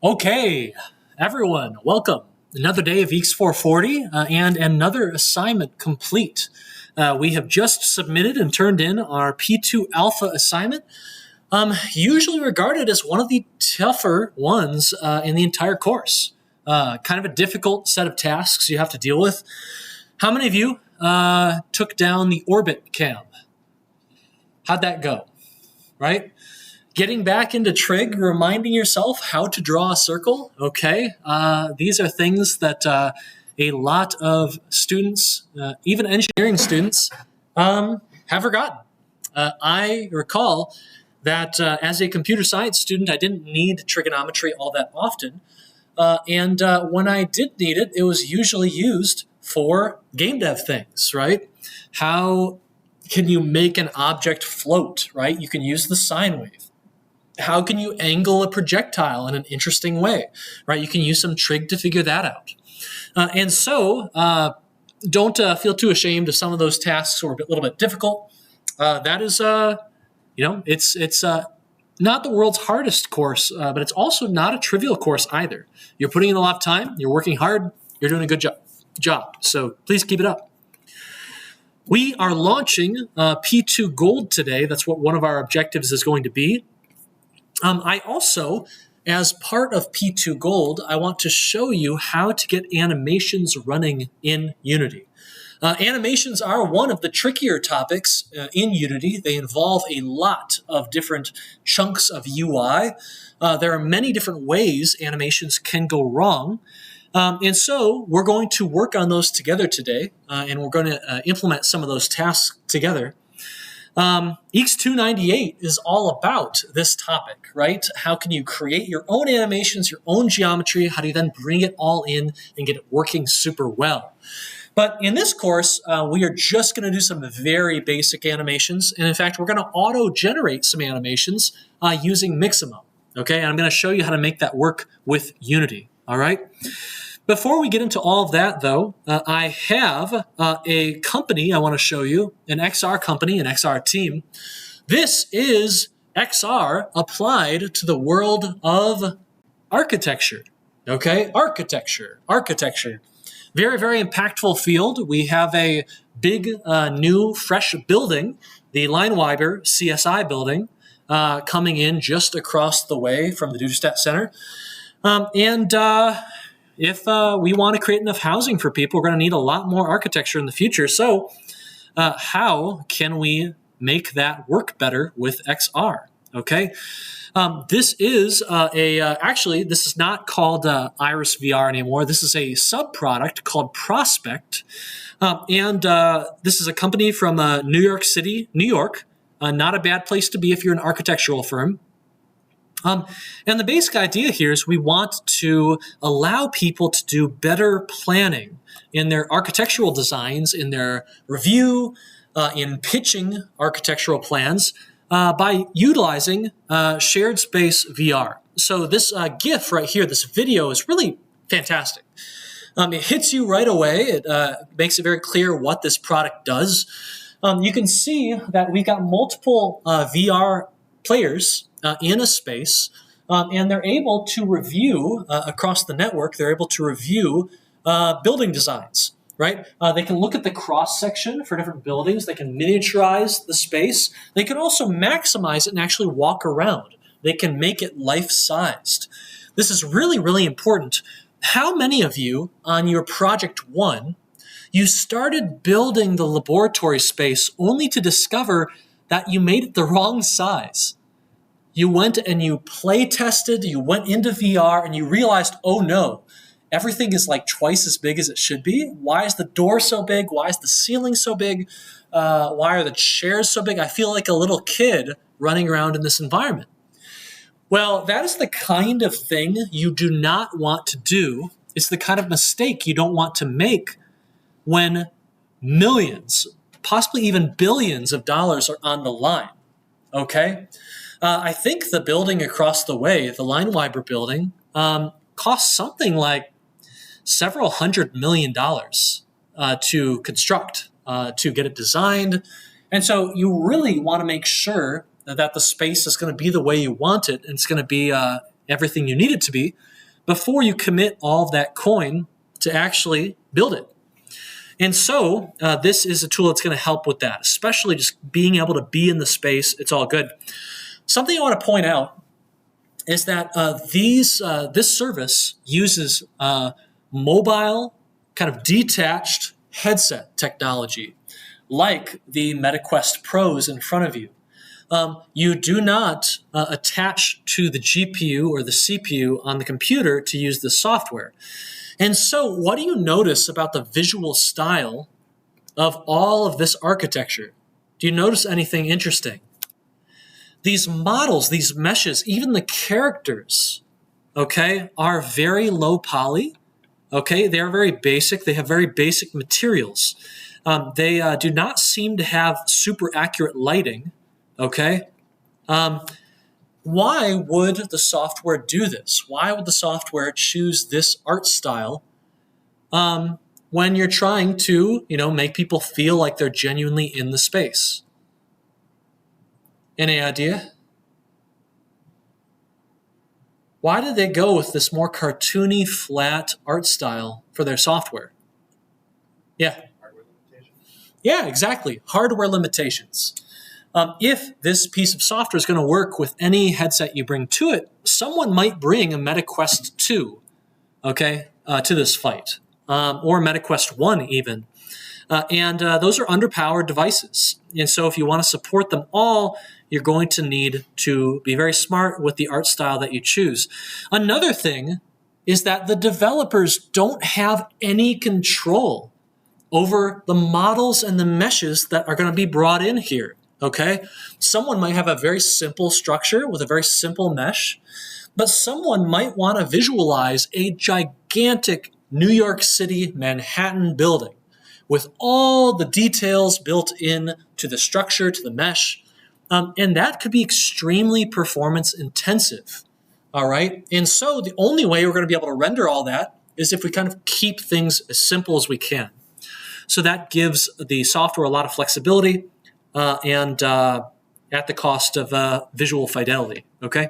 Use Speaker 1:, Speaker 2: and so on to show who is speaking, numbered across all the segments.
Speaker 1: Okay, everyone, welcome. Another day of EECS 440 and another assignment complete. We have just submitted and turned in our P2 Alpha assignment, usually regarded as one of the tougher ones in the entire course. Kind of a difficult set of tasks you have to deal with. How many of you took down the orbit cam? How'd that go? Right? Getting back into trig, reminding yourself how to draw a circle, okay? These are things that a lot of students, even engineering students, have forgotten. I recall that as a computer science student, I didn't need trigonometry all that often. And when I did need it, it was usually used for game dev things, right? How can you make an object float, right? You can use the sine wave. How can you angle a projectile in an interesting way, right? You can use some trig to figure that out. And so don't feel too ashamed if some of those tasks were a little bit difficult. That is, it's not the world's hardest course, but it's also not a trivial course either. You're putting in a lot of time, you're working hard, you're doing a good job. So please keep it up. We are launching P2 Gold today. That's what one of our objectives is going to be. I also, as part of P2 Gold, I want to show you how to get animations running in Unity. Animations are one of the trickier topics in Unity. They involve a lot of different chunks of UI. There are many different ways animations can go wrong. And so we're going to work on those together today, and we're going to implement some of those tasks together. EECS 298 is all about this topic, right? How can you create your own animations, your own geometry? How do you then bring it all in and get it working super well? But in this course, we are just going to do some very basic animations. And in fact, we're going to auto-generate some animations using Mixamo, okay? And I'm going to show you how to make that work with Unity, all right? Before we get into all of that, though, I have a company I want to show you, an XR company, an XR team. This is XR applied to the world of architecture, okay? Architecture. Very, very impactful field. We have a big, new, fresh building, the Linewiber CSI building, coming in just across the way from the Duderstadt Center. If we want to create enough housing for people, we're going to need a lot more architecture in the future. So how can we make that work better with XR? Okay. This is actually, this is not called Iris VR anymore. This is a sub-product called Prospect. This is a company from New York City, New York. Not a bad place to be if you're an architectural firm. And the basic idea here is we want to allow people to do better planning in their architectural designs, in their review, in pitching architectural plans by utilizing shared space VR. So this GIF right here, this video is really fantastic. It hits you right away. It makes it very clear what this product does. You can see that we've got multiple VR players in a space, and they're able to review across the network. They're able to review building designs, right? They can look at the cross-section for different buildings. They can miniaturize the space. They can also maximize it and actually walk around. They can make it life-sized. This is really, really important. How many of you on your project one, you started building the laboratory space only to discover that you made it the wrong size? You went and you play tested, you went into VR and you realized, oh no, everything is like twice as big as it should be. Why is the door so big? Why is the ceiling so big? Why are the chairs so big? I feel like a little kid running around in this environment. Well, that is the kind of thing you do not want to do. It's the kind of mistake you don't want to make when millions, possibly even billions of dollars are on the line, okay? I think the building across the way, the Linewiber building, cost something like several $100 million to construct, to get it designed. And so you really want to make sure that the space is going to be the way you want it, and it's going to be everything you need it to be. before you commit all of that coin to actually build it. And so this is a tool that's going to help with that, especially just being able to be in the space. It's all good. Something I want to point out is that this service uses mobile, kind of detached headset technology, like the MetaQuest Pros in front of you. You do not attach to the GPU or the CPU on the computer to use the software. And so what do you notice about the visual style of all of this architecture? Do you notice anything interesting? These models, these meshes, even the characters, okay, are very low poly. Okay, they are very basic. They have very basic materials. They do not seem to have super accurate lighting. Okay, why would the software do this? Why would the software choose this art style when you're trying to, make people feel like they're genuinely in the space? Any idea? Why did they go with this more cartoony, flat art style for their software? Yeah.
Speaker 2: Hardware limitations.
Speaker 1: Yeah, exactly. Hardware limitations. If this piece of software is going to work with any headset you bring to it, someone might bring a MetaQuest 2, okay, to this fight, or MetaQuest 1 even. And those are underpowered devices. And so if you want to support them all, you're going to need to be very smart with the art style that you choose. Another thing is that the developers don't have any control over the models and the meshes that are going to be brought in here, okay? Someone might have a very simple structure with a very simple mesh, but someone might want to visualize a gigantic New York City, Manhattan building with all the details built in to the structure, to the mesh, and that could be extremely performance intensive, all right? And so the only way we're going to be able to render all that is if we kind of keep things as simple as we can. So that gives the software a lot of flexibility and at the cost of visual fidelity, okay?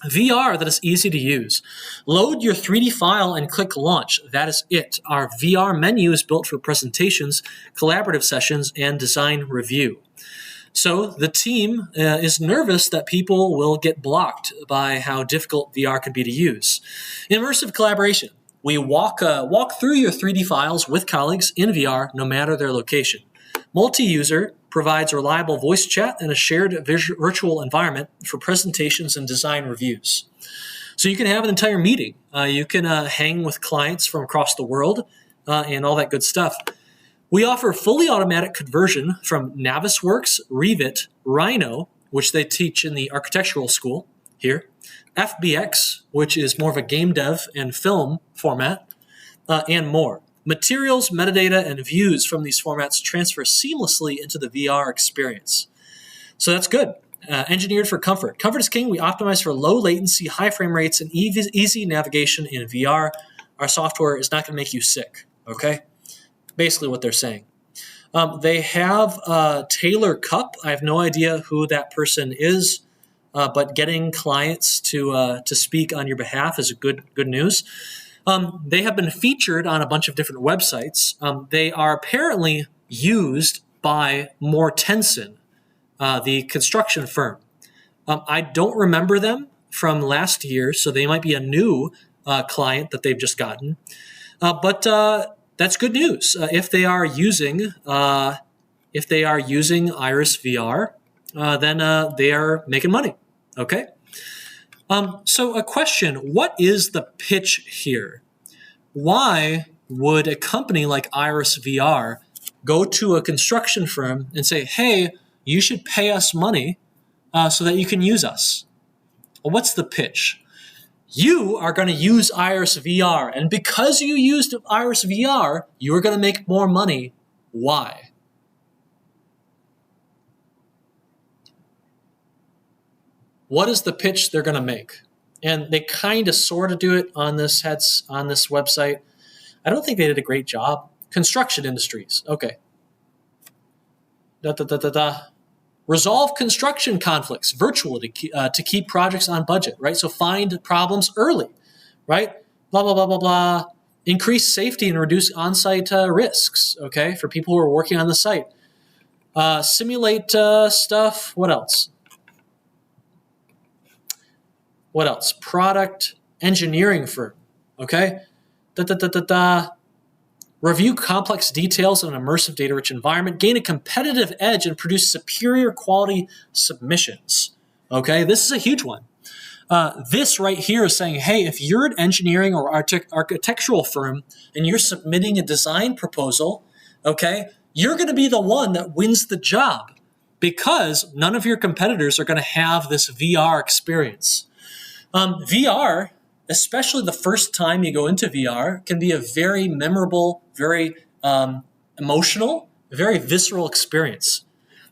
Speaker 1: VR that is easy to use. Load your 3D file and click launch. That is it. Our VR menu is built for presentations, collaborative sessions, and design review. So the team is nervous that people will get blocked by how difficult VR can be to use. Immersive collaboration. We walk through your 3D files with colleagues in VR, no matter their location. Multi-user provides reliable voice chat and a shared virtual environment for presentations and design reviews. So you can have an entire meeting. You can hang with clients from across the world and all that good stuff. We offer fully automatic conversion from Navisworks, Revit, Rhino, which they teach in the architectural school here, FBX, which is more of a game dev and film format, and more. Materials, metadata, and views from these formats transfer seamlessly into the VR experience. So that's good. Engineered for comfort. Comfort is king. We optimize for low latency, high frame rates, and easy navigation in VR. Our software is not going to make you sick, okay? Basically what they're saying. They have Taylor Cup. I have no idea who that person is, but getting clients to speak on your behalf is good news. They have been featured on a bunch of different websites. They are apparently used by Mortensen, the construction firm. I don't remember them from last year, so they might be a new client that they've just gotten. But that's good news. If they are using Iris VR, then they are making money. Okay. So a question, what is the pitch here? Why would a company like Iris VR go to a construction firm and say, hey, you should pay us money so that you can use us? Well, what's the pitch? You are going to use Iris VR, and because you used Iris VR, you're going to make more money. Why? What is the pitch they're going to make? And they kind of sort of do it on this website. I don't think they did a great job. Construction industries. Okay. Resolve construction conflicts virtually to keep projects on budget, right? So find problems early, right? Blah, blah, blah, blah, blah. Increase safety and reduce on-site risks, okay, for people who are working on the site. Simulate stuff. What else? What else? Product engineering firm, okay? Review complex details in an immersive data-rich environment, gain a competitive edge, and produce superior quality submissions. Okay, this is a huge one. This right here is saying, hey, if you're an engineering or architectural firm and you're submitting a design proposal, okay, you're going to be the one that wins the job because none of your competitors are going to have this VR experience. VR, especially the first time you go into VR, can be a very memorable, very emotional, very visceral experience.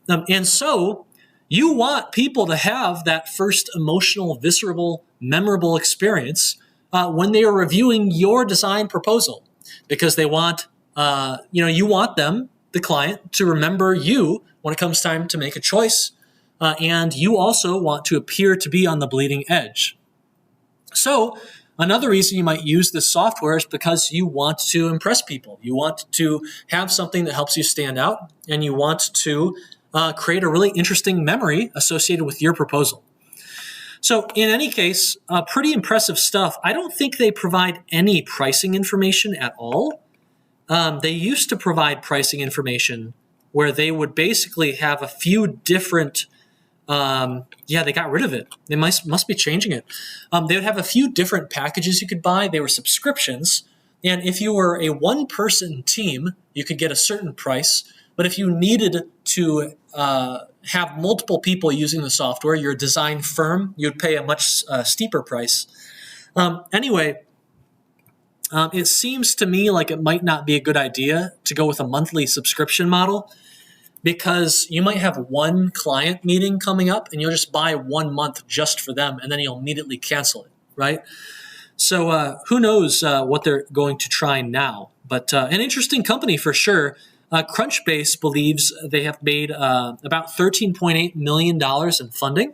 Speaker 1: And so you want people to have that first emotional, visceral, memorable experience when they are reviewing your design proposal, because they want, you want them, the client, to remember you when it comes time to make a choice, and you also want to appear to be on the bleeding edge. So another reason you might use this software is because you want to impress people. You want to have something that helps you stand out, and you want to create a really interesting memory associated with your proposal. So in any case, pretty impressive stuff. I don't think they provide any pricing information at all. They used to provide pricing information where they would basically have a few different they got rid of it. They must be changing it. They would have a few different packages you could buy. They were subscriptions. And if you were a one-person team, you could get a certain price. But if you needed to have multiple people using the software, you're a design firm, you'd pay a much steeper price. It seems to me like it might not be a good idea to go with a monthly subscription model, because you might have one client meeting coming up and you'll just buy 1 month just for them, and then you'll immediately cancel it, right? So who knows what they're going to try now. But an interesting company for sure. Crunchbase believes they have made about $13.8 million in funding,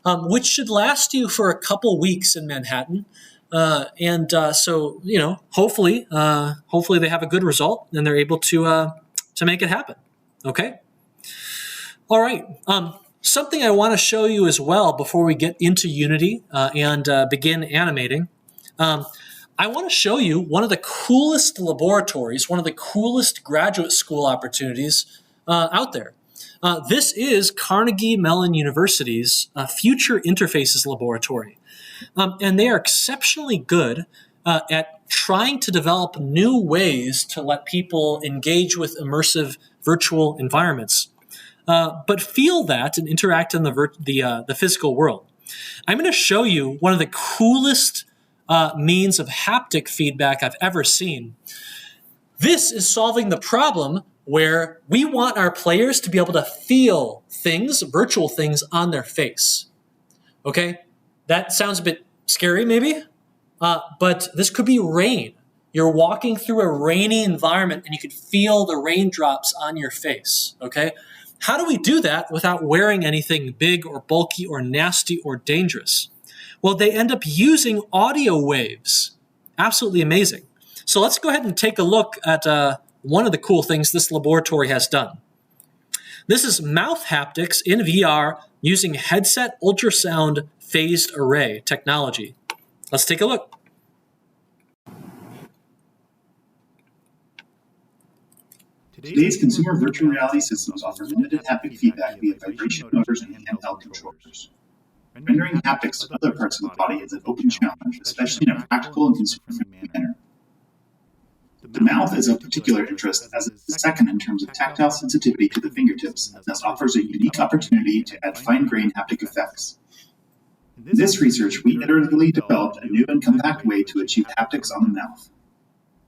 Speaker 1: which should last you for a couple weeks in Manhattan. So hopefully they have a good result and they're able to make it happen. Okay. All right. Something I want to show you as well before we get into Unity and begin animating. I want to show you one of the coolest laboratories, one of the coolest graduate school opportunities out there. This is Carnegie Mellon University's Future Interfaces Laboratory. And they are exceptionally good at trying to develop new ways to let people engage with immersive virtual environments, but feel that and interact in the physical world. I'm going to show you one of the coolest means of haptic feedback I've ever seen. This is solving the problem where we want our players to be able to feel things, virtual things, on their face. Okay? That sounds a bit scary, maybe, but this could be rain. You're walking through a rainy environment and you could feel the raindrops on your face, okay? How do we do that without wearing anything big or bulky or nasty or dangerous? Well, they end up using audio waves. Absolutely amazing. So let's go ahead and take a look at one of the cool things this laboratory has done. This is mouth haptics in VR using headset ultrasound phased array technology. Let's take a look.
Speaker 2: Today's consumer virtual reality systems offer limited haptic feedback via vibration motors and handheld controllers. Rendering haptics to other parts of the body is an open challenge, especially in a practical and consumer-friendly manner. The mouth is of particular interest as it's the second in terms of tactile sensitivity to the fingertips, and thus offers a unique opportunity to add fine-grained haptic effects. In this research, we iteratively developed a new and compact way to achieve haptics on the mouth.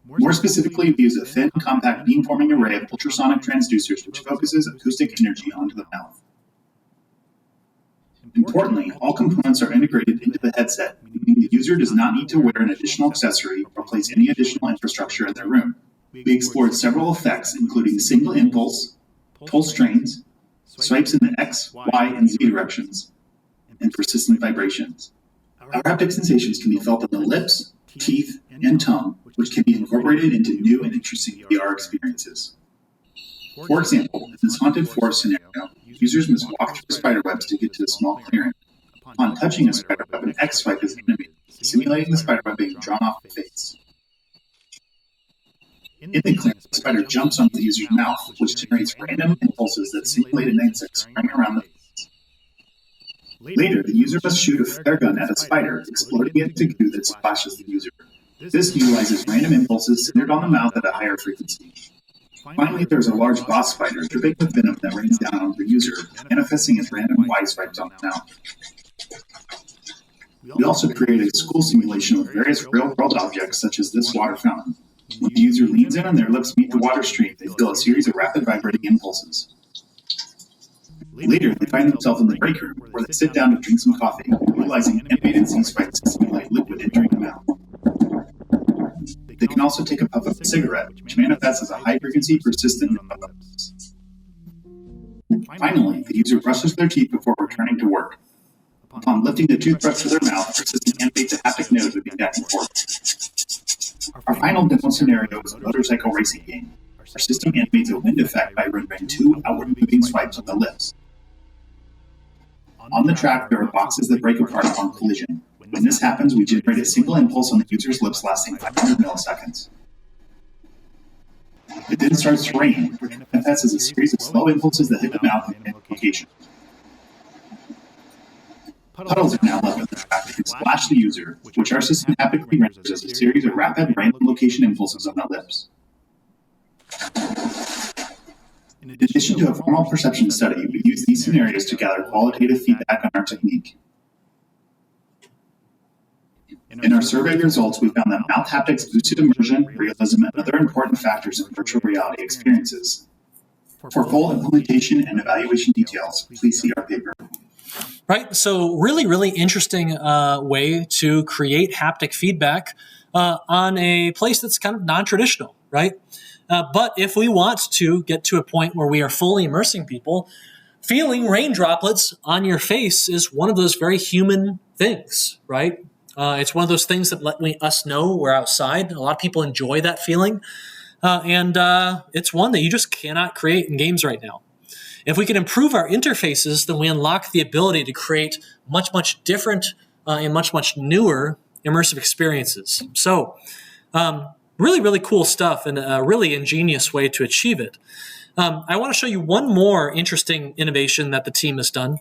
Speaker 2: More specifically, we use a thin, compact beamforming array of ultrasonic transducers which focuses acoustic energy onto the mouth. Importantly, all components are integrated into the headset, meaning the user does not need to wear an additional accessory or place any additional infrastructure in their room. We explored several effects, including single impulse, pulse strains, swipes in the X, Y, and Z directions, and persistent vibrations. Our haptic sensations can be felt in the lips, teeth, and tongue, which can be incorporated into new and interesting VR experiences. For example, in this haunted forest scenario, users must walk through spider webs to get to a small clearing. Upon touching a spider web, an X swipe is animated, simulating the spider web being drawn off the face. In the clearing, the spider jumps onto the user's mouth, which generates random impulses that simulate an insect swimming around the face. Later, the user must shoot a flare gun at a spider, exploding it into goo that splashes the user. This utilizes random impulses centered on the mouth at a higher frequency. Finally, there is a large boss spider dripping with venom that rains down on the user, manifesting as random Y swipes on the mouth. We also created a school simulation with various real-world objects such as this water fountain. When the user leans in and their lips meet the water stream, they feel a series of rapid vibrating impulses. Later, they find themselves in the break room, where they sit down to drink some coffee, utilizing animated C-spikes to simulate liquid entering the mouth. They can also take a puff of a cigarette, which manifests as a high-frequency, persistent lips. Finally, the user brushes their teeth before returning to work. Upon lifting the toothbrush to their mouth, the system animates a haptic nose moving back and forth. Our final demo scenario is a motorcycle racing game. Our system animates a wind effect by rendering two outward-moving swipes of the lips. On the track, there are boxes that break apart upon collision. When this happens, we generate a single impulse on the user's lips lasting 500 milliseconds. It then starts to rain, which manifests as a series of slow impulses that hit the mouth in any location. Puddles are now left on the track that can splash the user, which our system haptically renders as a series of rapid random location impulses on the lips. In addition to a formal perception study, we use these scenarios to gather qualitative feedback on our technique. In our survey results, we found that mouth haptics boosted immersion, realism, and other important factors in virtual reality experiences. For full implementation and evaluation details, please see our paper.
Speaker 1: Right, so really interesting way to create haptic feedback on a place that's kind of non-traditional, right? But if we want to get to a point where we are fully immersing people, feeling rain droplets on your face is one of those very human things, right? It's one of those things that let us know we're outside. A lot of people enjoy that feeling, and it's one that you just cannot create in games right now. If we can improve our interfaces, then we unlock the ability to create much different and much newer immersive experiences. So really cool stuff and a really ingenious way to achieve it. I want to show you one more interesting innovation that the team has done.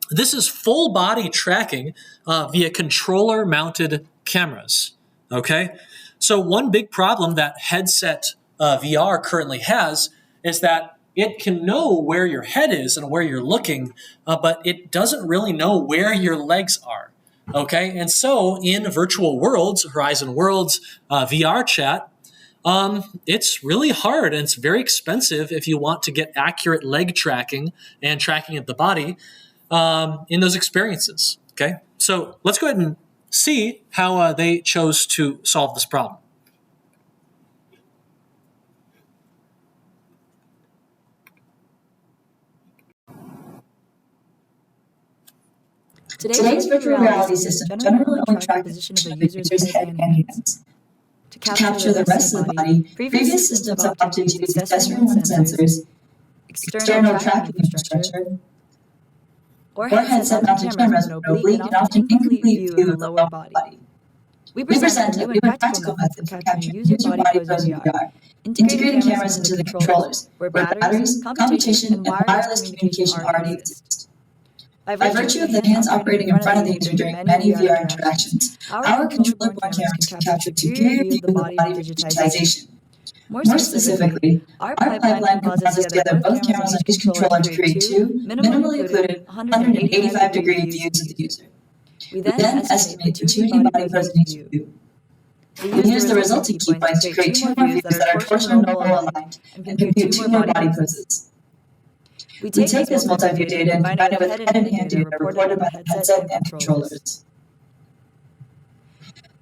Speaker 1: This is full body tracking via controller mounted cameras. Okay. So one big problem that headset VR currently has is that it can know where your head is and where you're looking, but it doesn't really know where your legs are. Okay, and so in virtual worlds, Horizon Worlds, VR chat, it's really hard and it's very expensive if you want to get accurate leg tracking and tracking of the body in those experiences. Okay, so let's go ahead and see how they chose to solve this problem.
Speaker 3: Today's virtual reality system generally only tracks the position of the user's head and hands. To capture the rest of the body, previous systems have opted to use accessory lens sensors, external tracking infrastructure, or headset-mounted cameras with an oblique and often incomplete view of the lower body. We present a new and practical method for capturing user body pose in VR, integrating cameras into the controllers, where batteries, computation, and wireless communication already exist. By virtue of the hands operating in front of the user during many VR interactions, our controller-borne cameras can capture a superior view of the body digitization. More specifically, our pipeline composites together both cameras on each controller to create two, minimally occluded, 185-degree views of the user. We then estimate the 2D body pose in each view. We use the resulting key points to create two more views that are torsional normal aligned and compute two more body poses. We take this multi-view data and combine it with head and hand data reported by the headset and controllers.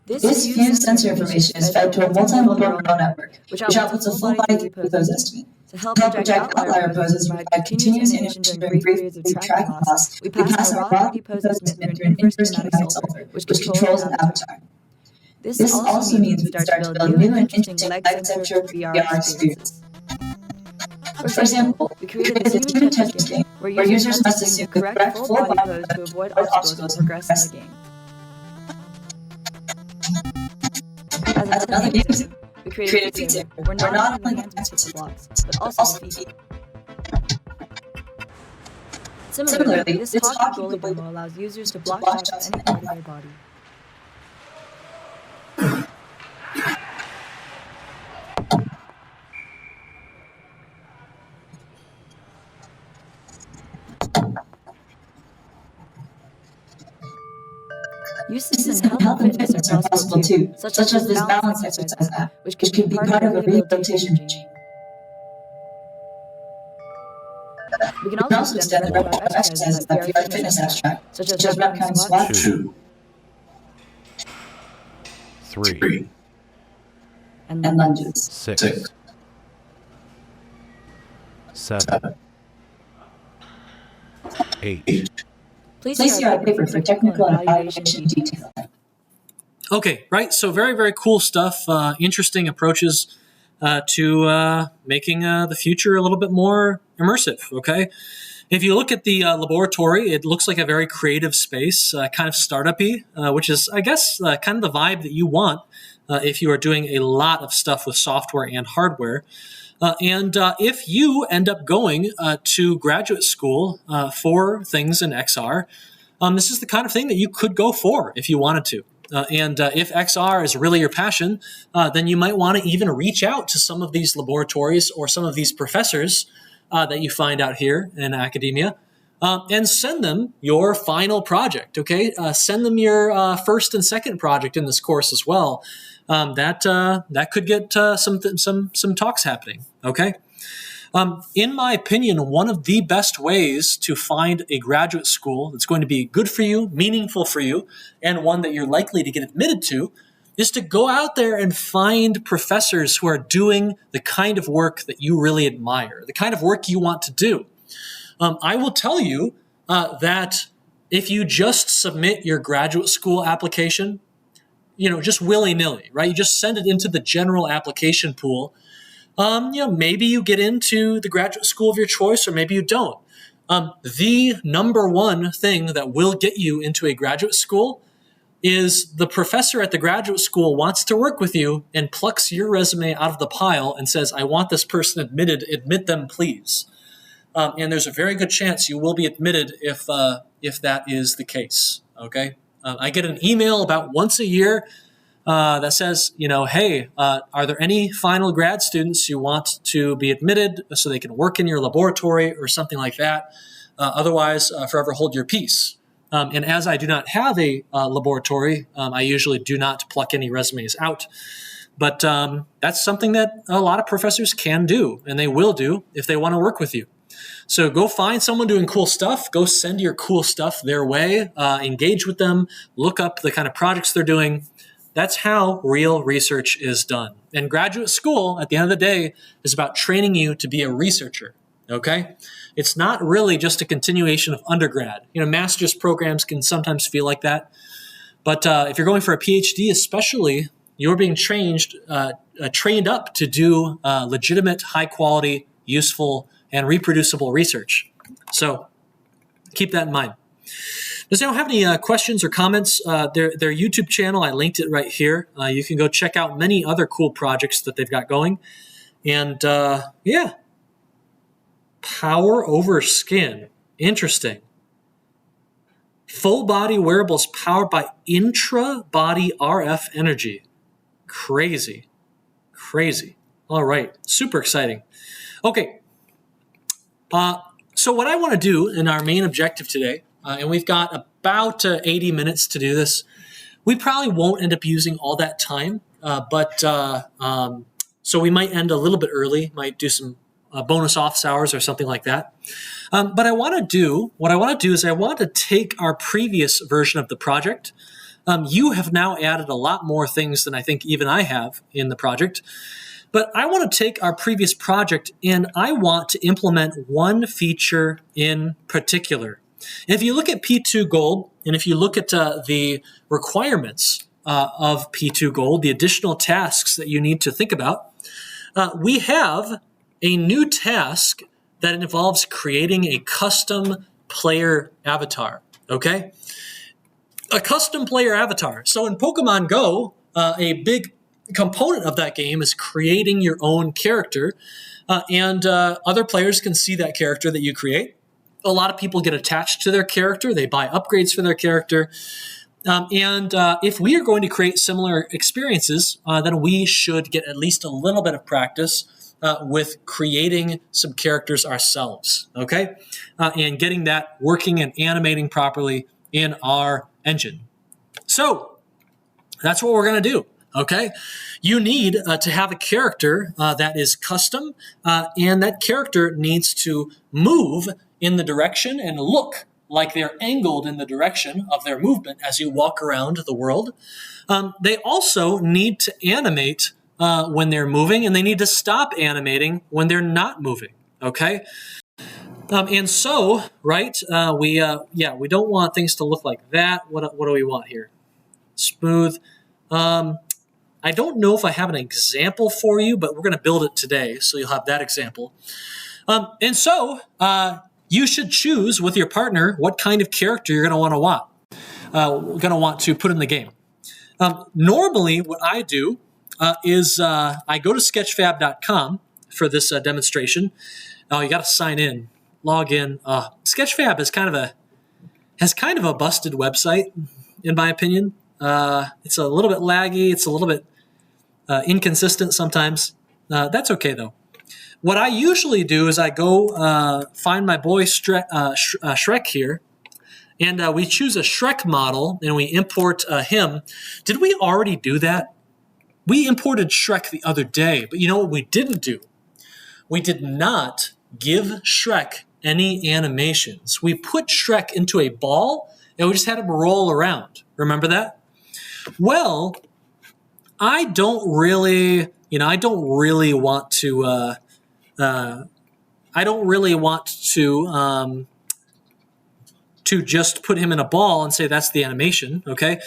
Speaker 3: This fused sensor information is fed to a multimodal neural network, which outputs a full body 3D pose estimate. To help project outlier poses and provide continuous animation during brief periods of tracking loss, we pass our raw 3D pose estimate through an inverse kinematic solver, which controls an avatar. This also means we can start to build new and interesting leg-centered VR experiences. For example, we created a human Tetris game where users must assume the correct full body pose to avoid obstacles and progress in the game. As another example, we created a pizza where not only hands hit the blocks, but also the feet. Similarly, this hockey goalie demo allows users to block shots with any part of their body. Uses in health and fitness are possible too, such as this balance exercise app, which can be part of a rehabilitation regime. We can also extend the repertoire of exercises that VR fitness abstract, such as rep count squat,
Speaker 4: 2, 3,
Speaker 3: and lunges.
Speaker 4: 6, 7, 8.
Speaker 3: Please see our paper for technical and evaluation detail.
Speaker 1: Okay, right. So very, very cool stuff. Interesting approaches to making the future a little bit more immersive. Okay, if you look at the laboratory, it looks like a very creative space, kind of startup-y, which is, I guess, kind of the vibe that you want if you are doing a lot of stuff with software and hardware. And if you end up going to graduate school for things in XR, this is the kind of thing that you could go for if you wanted to. And if XR is really your passion, then you might want to even reach out to some of these laboratories or some of these professors that you find out here in academia and send them your final project, okay? Send them your first and second project in this course as well. That could get some talks happening, okay? In my opinion, one of the best ways to find a graduate school that's going to be good for you, meaningful for you, and one that you're likely to get admitted to is to go out there and find professors who are doing the kind of work that you really admire, the kind of work you want to do. I will tell you that if you just submit your graduate school application, just willy-nilly, right? You just send it into the general application pool. Maybe you get into the graduate school of your choice, or maybe you don't. The number one thing that will get you into a graduate school is the professor at the graduate school wants to work with you and plucks your resume out of the pile and says, I want this person admitted, admit them, please. And there's a very good chance you will be admitted if that is the case, okay? I get an email about once a year that says, hey, are there any final grad students you want to be admitted so they can work in your laboratory or something like that? Otherwise, forever hold your peace. And as I do not have a laboratory, I usually do not pluck any resumes out. But that's something that a lot of professors can do, and they will do if they want to work with you. So go find someone doing cool stuff. Go send your cool stuff their way. Engage with them. Look up the kind of projects they're doing. That's how real research is done. And graduate school, at the end of the day, is about training you to be a researcher, okay? It's not really just a continuation of undergrad. Master's programs can sometimes feel like that. But if you're going for a PhD especially, you're being trained up to do legitimate, high-quality, useful, and reproducible research. So keep that in mind. Does anyone have any questions or comments? Their YouTube channel, I linked it right here. You can go check out many other cool projects that they've got going. And power over skin. Interesting. Full body wearables powered by intra-body RF energy. Crazy. All right. Super exciting. Okay. So what I want to do in our main objective today, and we've got about 80 minutes to do this. We probably won't end up using all that time, so we might end a little bit early, might do some bonus office hours or something like that. But what I want to do is I want to take our previous version of the project. You have now added a lot more things than I think even I have in the project. But I want to take our previous project and I want to implement one feature in particular. If you look at P2 Gold, and if you look at the requirements of P2 Gold, the additional tasks that you need to think about, we have a new task that involves creating a custom player avatar, okay? A custom player avatar. So in Pokemon Go, a big component of that game is creating your own character, and other players can see that character that you create. A lot of people get attached to their character. They buy upgrades for their character. And if we are going to create similar experiences, then we should get at least a little bit of practice with creating some characters ourselves, okay? And getting that working and animating properly in our engine. So that's what we're going to do, okay? You need to have a character that is custom, and that character needs to move in the direction and look like they're angled in the direction of their movement as you walk around the world. They also need to animate when they're moving, and they need to stop animating when they're not moving, okay? And so, right, we don't want things to look like that. What do we want here? Smooth. I don't know if I have an example for you, but we're going to build it today, so you'll have that example. And so, you should choose with your partner what kind of character you're going to want to put in the game. Normally, what I do is I go to sketchfab.com for this demonstration. Oh, you got to sign in, log in. Sketchfab has kind of a busted website, in my opinion. It's a little bit laggy. It's a little bit inconsistent sometimes. That's okay though. What I usually do is I go find my boy Shrek here, and we choose a Shrek model, and we import him. Did we already do that? We imported Shrek the other day, but you know what we didn't do? We did not give Shrek any animations. We put Shrek into a ball, and we just had him roll around. Remember that? Well, I don't really want to... I don't really want to just put him in a ball and say that's the animation, okay?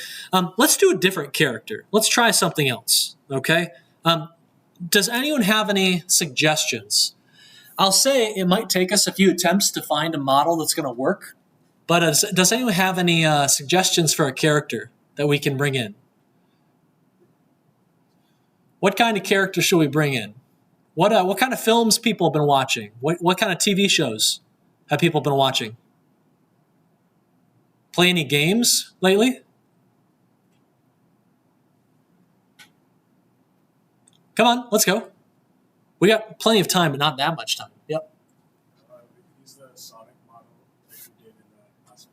Speaker 1: Let's do a different character. Let's try something else, okay? Does anyone have any suggestions? I'll say it might take us a few attempts to find a model that's going to work, but does anyone have any suggestions for a character that we can bring in? What kind of character should we bring in? What kind of films people have been watching? What kind of TV shows have people been watching? Play any games lately? Come on, let's go. We got plenty of time, but not that much time. Yep.
Speaker 5: Use the Sonic model that you did in the last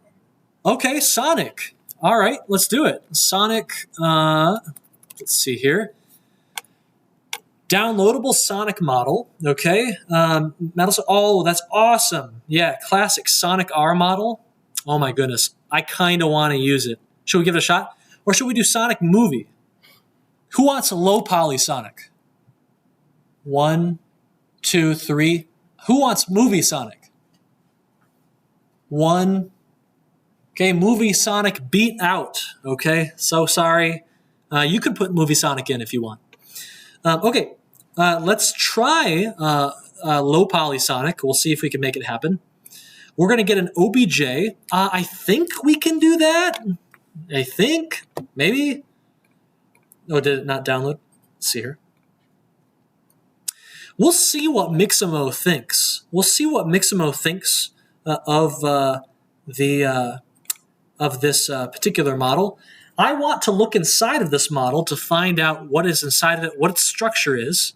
Speaker 5: one.
Speaker 1: Okay, Sonic. All right, let's do it. Sonic, let's see here. Downloadable Sonic model, okay. Oh, that's awesome. Yeah, classic Sonic R model. Oh my goodness, I kind of want to use it. Should we give it a shot? Or should we do Sonic movie? Who wants a low poly Sonic? 1, 2, 3. Who wants movie Sonic? 1. Okay, movie Sonic beat out. Okay, so sorry. You could put movie Sonic in if you want. Okay, let's try low poly Sonic. We'll see if we can make it happen. We're going to get an OBJ. I think we can do that. I think. Maybe. Oh, did it not download? Let's see here. We'll see what Mixamo thinks. We'll see what Mixamo thinks of this particular model. I want to look inside of this model to find out what is inside of it, what its structure is.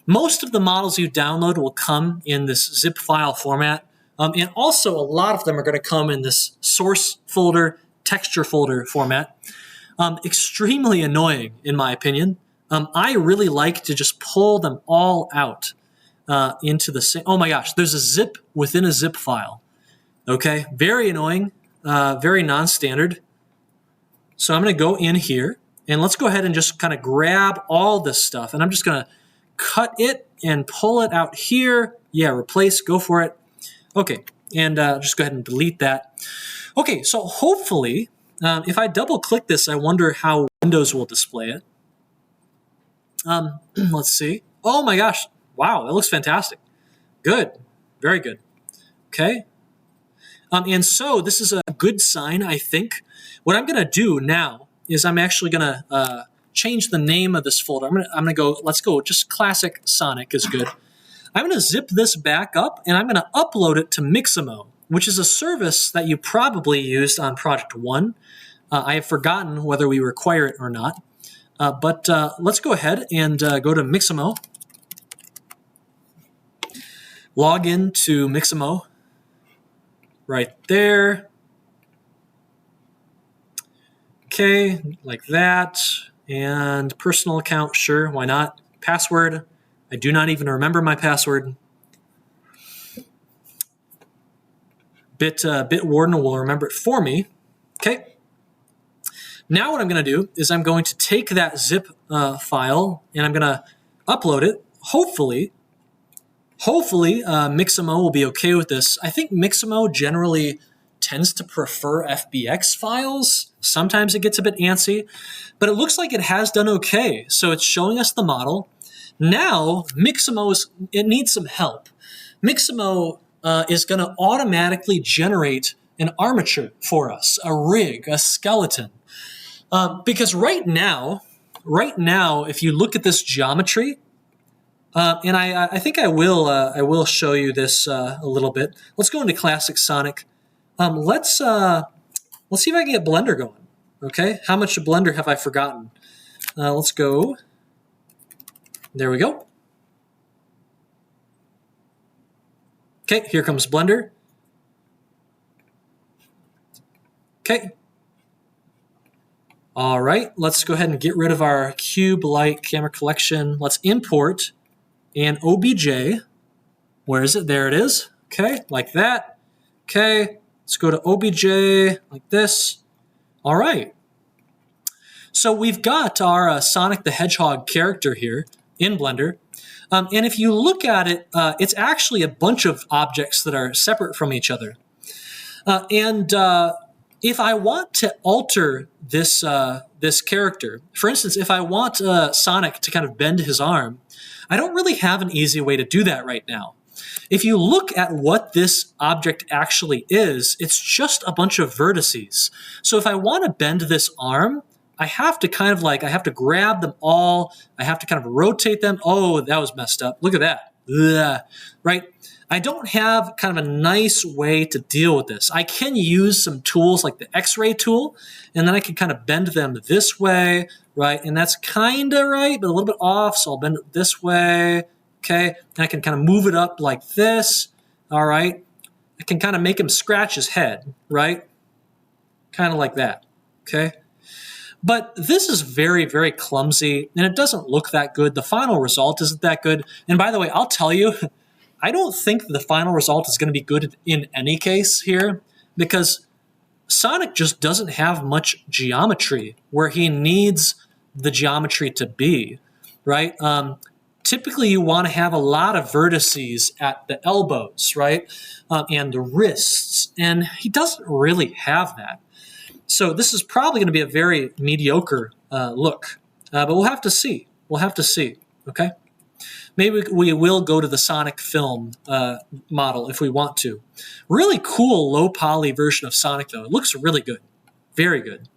Speaker 1: Most of the models you download will come in this zip file format, and also a lot of them are going to come in this source folder, texture folder format. Extremely annoying, in my opinion. I really like to just pull them all out into the same. Oh my gosh, there's a zip within a zip file. Okay, very annoying, very non-standard. So I'm going to go in here, and let's go ahead and just kind of grab all this stuff, and I'm just going to cut it and pull it out here. Yeah, replace, go for it. Okay, and just go ahead and delete that. Okay, so hopefully If I double click this, I wonder how Windows will display it. Let's see. Oh my gosh. Wow, that looks fantastic. Good. Very good. Okay. And so this is a good sign, I think. What I'm going to do now is I'm actually going to change the name of this folder. I'm going to go, let's go, just classic Sonic is good. I'm going to zip this back up and I'm going to upload it to Mixamo, which is a service that you probably used on Project 1. I have forgotten whether we require it or not. But let's go ahead and go to Mixamo. Log into Mixamo. Right there. Okay, like that. And personal account, sure, why not? Password, I do not even remember my password. Bitwarden will remember it for me. Okay. Now what I'm going to do is I'm going to take that zip file and I'm going to upload it. Hopefully, Mixamo will be okay with this. I think Mixamo generally tends to prefer FBX files. Sometimes it gets a bit antsy, but it looks like it has done okay. So it's showing us the model. Now, Mixamo it needs some help. Mixamo is going to automatically generate an armature for us, a rig, a skeleton. Because right now, if you look at this geometry, and I think I will show you this a little bit. Let's go into Classic Sonic. Let's see if I can get Blender going. Okay, how much of Blender have I forgotten? Let's go. There we go. Okay, here comes Blender. Okay. All right, let's go ahead and get rid of our cube light camera collection. Let's import an OBJ. Where is it? There it is. Okay, like that. Okay, let's go to OBJ like this. All right. So we've got our Sonic the Hedgehog character here in Blender. And if you look at it, it's actually a bunch of objects that are separate from each other. If I want to alter this this character, for instance, if I want Sonic to kind of bend his arm, I don't really have an easy way to do that right now. If you look at what this object actually is, it's just a bunch of vertices. So if I want to bend this arm, I have to kind of I have to grab them all. I have to kind of rotate them. Oh, that was messed up. Look at that. Ugh. Right? I don't have kind of a nice way to deal with this. I can use some tools like the X-ray tool, and then I can kind of bend them this way, right? And that's kind of right, but a little bit off, so I'll bend it this way, okay? And I can kind of move it up like this, all right? I can kind of make him scratch his head, right? Kind of like that, okay? But this is very, very clumsy, and it doesn't look that good. The final result isn't that good. And by the way, I'll tell you, I don't think the final result is going to be good in any case here, because Sonic just doesn't have much geometry where he needs the geometry to be, right? Typically, you want to have a lot of vertices at the elbows, right? And the wrists, and he doesn't really have that. So this is probably going to be a very mediocre look, but we'll have to see. We'll have to see, okay? Maybe we will go to the Sonic film model if we want to. Really cool low poly version of Sonic, though. It looks really good. Very good.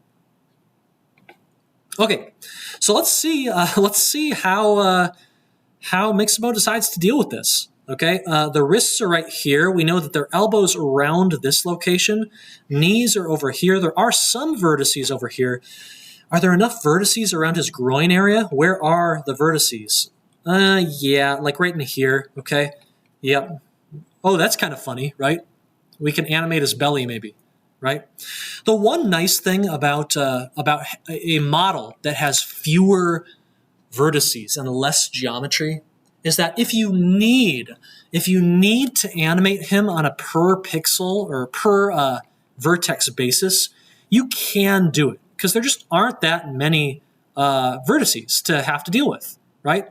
Speaker 1: Okay, so let's see how Mixamo decides to deal with this. Okay, the wrists are right here. We know that their elbows are around this location. Knees are over here. There are some vertices over here. Are there enough vertices around his groin area? Where are the vertices? Yeah, like right in here, okay? Yep. Oh, that's kind of funny, right? We can animate his belly maybe, right? The one nice thing about a model that has fewer vertices and less geometry is that if you need to animate him on a per pixel or per vertex basis, you can do it because there just aren't that many vertices to have to deal with, right?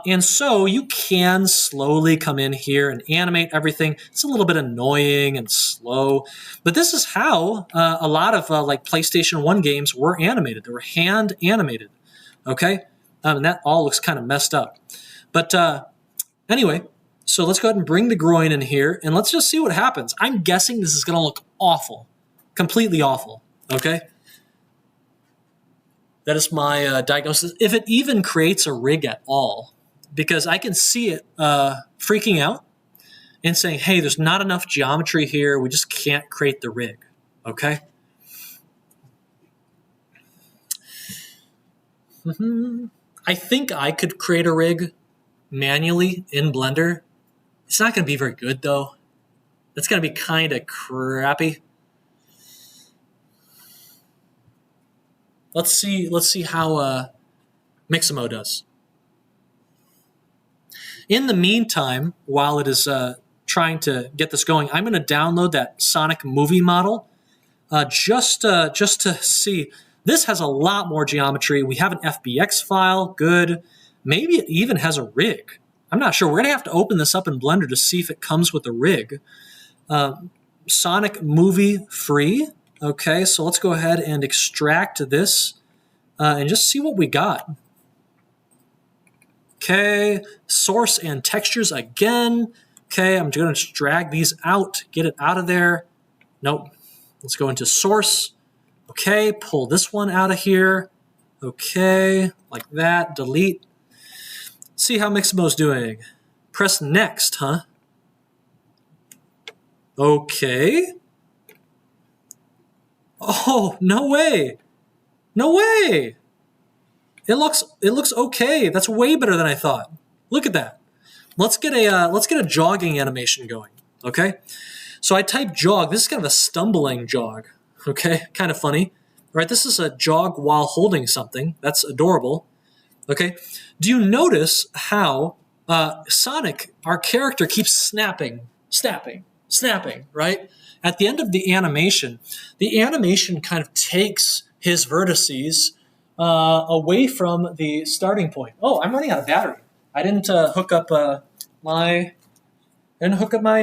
Speaker 1: And so you can slowly come in here and animate everything. It's a little bit annoying and slow, but this is how a lot of like PlayStation 1 games were animated. They were hand animated, okay? And that all looks kind of messed up. But anyway, so let's go ahead and bring the groin in here, and let's just see what happens. I'm guessing this is going to look awful, completely awful, okay? That is my diagnosis. If it even creates a rig at all, because I can see it freaking out and saying, hey, there's not enough geometry here. We just can't create the rig, okay? I think I could create a rig manually in Blender. It's not going to be very good, though. It's going to be kind of crappy. Let's see how Mixamo does. In the meantime, while it is trying to get this going, I'm going to download that Sonic movie model just to see. This has a lot more geometry. We have an FBX file, good. Maybe it even has a rig. I'm not sure. We're going to have to open this up in Blender to see if it comes with a rig. Sonic movie free. Okay, so let's go ahead and extract this and just see what we got. Okay, source and textures again. Okay, I'm going to drag these out, get it out of there. Nope. Let's go into source. Okay, pull this one out of here. Okay, like that, delete. See how Mixamo's doing. Press next, huh? Okay. Oh, no way. No way. It looks okay. That's way better than I thought. Look at that. Let's get a jogging animation going. Okay? So I type jog. This is kind of a stumbling jog. Okay? Kind of funny. Right? This is a jog while holding something. That's adorable. Okay? Do you notice how Sonic, our character, keeps snapping, right? At the end of the animation kind of takes his vertices away from the starting point. Oh, I'm running out of battery. I didn't hook up my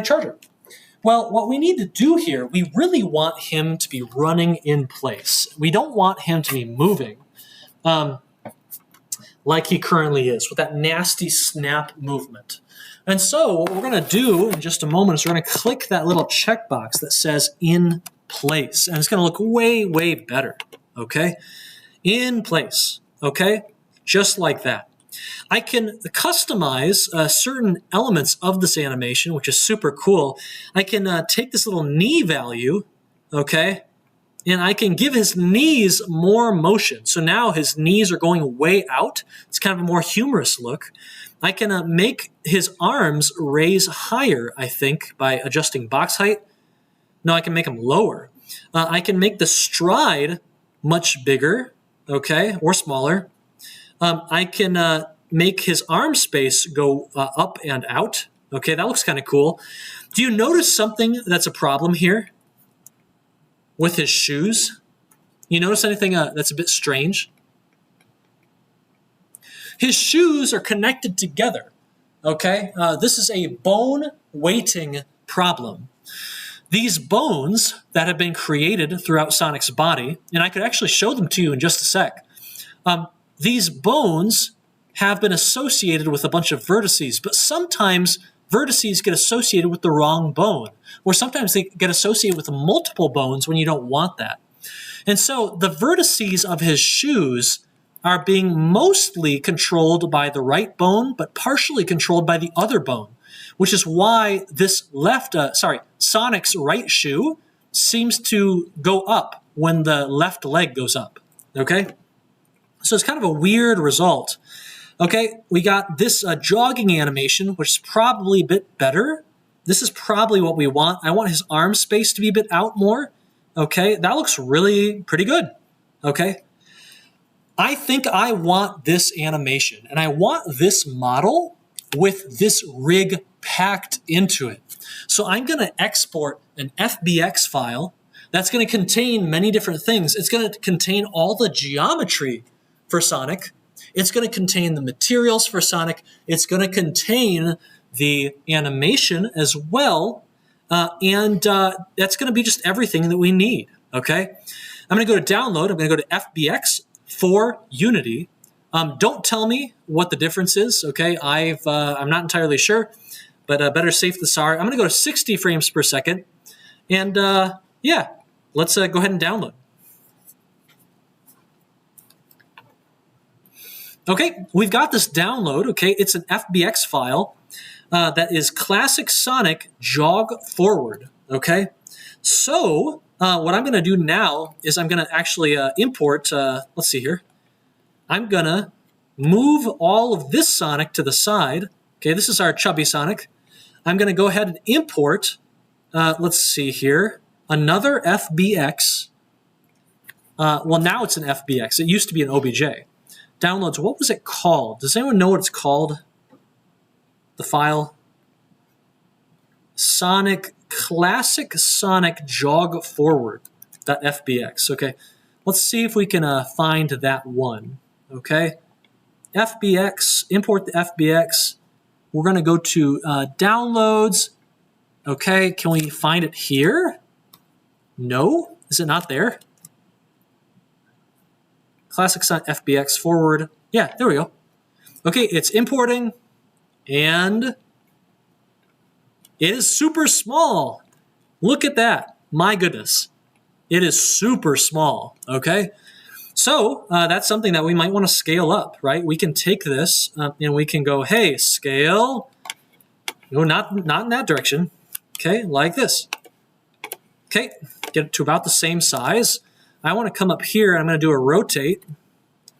Speaker 1: charger. Well, what we need to do here, we really want him to be running in place. We don't want him to be moving like he currently is with that nasty snap movement. And so what we're going to do in just a moment is we're going to click that little checkbox that says in place. And it's going to look way, way better. Okay? In place. Okay? Just like that. I can customize certain elements of this animation, which is super cool. I can take this little knee value, okay, and I can give his knees more motion. So now his knees are going way out. It's kind of a more humorous look. I can make his arms raise higher, I think, by adjusting box height. No, I can make them lower. I can make the stride much bigger, okay, or smaller. I can make his arm space go up and out. Okay, that looks kind of cool. Do you notice something that's a problem here with his shoes? You notice anything that's a bit strange? His shoes are connected together. Okay, this is a bone weighting problem. These bones that have been created throughout Sonic's body, and I could actually show them to you in just a sec. These bones have been associated with a bunch of vertices, but sometimes vertices get associated with the wrong bone, or sometimes they get associated with multiple bones when you don't want that. And so the vertices of his shoes are being mostly controlled by the right bone, but partially controlled by the other bone, which is why this Sonic's right shoe seems to go up when the left leg goes up, okay? So it's kind of a weird result. Okay, we got this jogging animation, which is probably a bit better. This is probably what we want. I want his arm space to be a bit out more. Okay, that looks really pretty good. Okay, I think I want this animation, and I want this model with this rig packed into it. So I'm going to export an FBX file that's going to contain many different things. It's going to contain all the geometry for Sonic. It's going to contain the materials for Sonic. It's going to contain the animation as well. And that's going to be just everything that we need, okay? I'm going to go to download. I'm going to go to FBX for Unity. Don't tell me what the difference is, okay? I'm not entirely sure, but better safe than sorry. I'm going to go to 60 frames per second. And yeah, let's go ahead and download. Okay, we've got this download, okay? It's an FBX file that is classic Sonic jog forward, okay? So what I'm going to do now is I'm going to actually import, let's see here. I'm going to move all of this Sonic to the side. Okay, this is our chubby Sonic. I'm going to go ahead and import, let's see here, another FBX. Well, now it's an FBX. It used to be an OBJ. Downloads, what was it called? Does anyone know what it's called? The file? Sonic, classic Sonic jog forward.fbx. Okay, let's see if we can find that one. Okay, FBX, import the FBX. We're going to go to downloads. Okay, can we find it here? No, is it not there? Classic Sonic FBX forward. Yeah, there we go. Okay, it's importing, and it is super small. Look at that. My goodness. It is super small, okay? So that's something that we might want to scale up, right? We can take this and we can go, hey, scale. No, not in that direction. Okay, like this. Okay, get it to about the same size. I want to come up here. I'm going to do a rotate.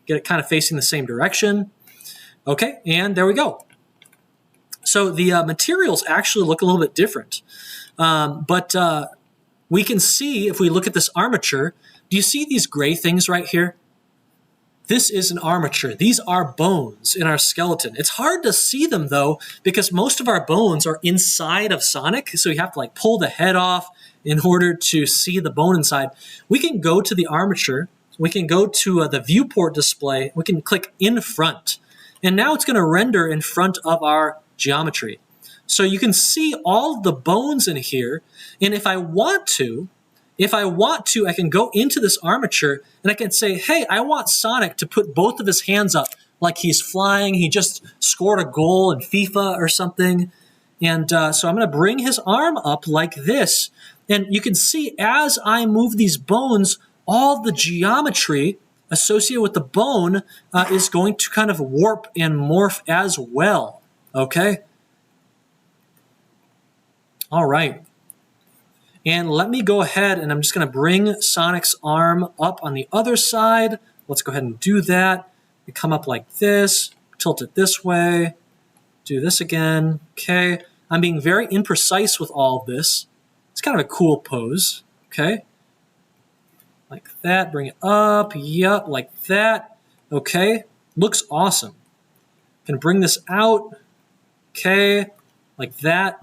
Speaker 1: Get it kind of facing the same direction. Okay, and there we go. So the materials actually look a little bit different. But we can see, if we look at this armature, do you see these gray things right here? This is an armature. These are bones in our skeleton. It's hard to see them, though, because most of our bones are inside of Sonic, so you have to like pull the head off in order to see the bone inside. We can go to the armature. We can go to the viewport display. We can click in front. And now it's going to render in front of our geometry. So you can see all the bones in here. And if I want to, I can go into this armature and I can say, hey, I want Sonic to put both of his hands up like he's flying. He just scored a goal in FIFA or something. And so I'm going to bring his arm up like this. And you can see as I move these bones, all the geometry associated with the bone is going to kind of warp and morph as well. Okay? All right. And let me go ahead and I'm just going to bring Sonic's arm up on the other side. Let's go ahead and do that. We come up like this, tilt it this way, do this again. Okay. I'm being very imprecise with all of this. It's kind of a cool pose. Okay. Like that. Bring it up. Yup. Like that. Okay. Looks awesome. Can bring this out. Okay. Like that.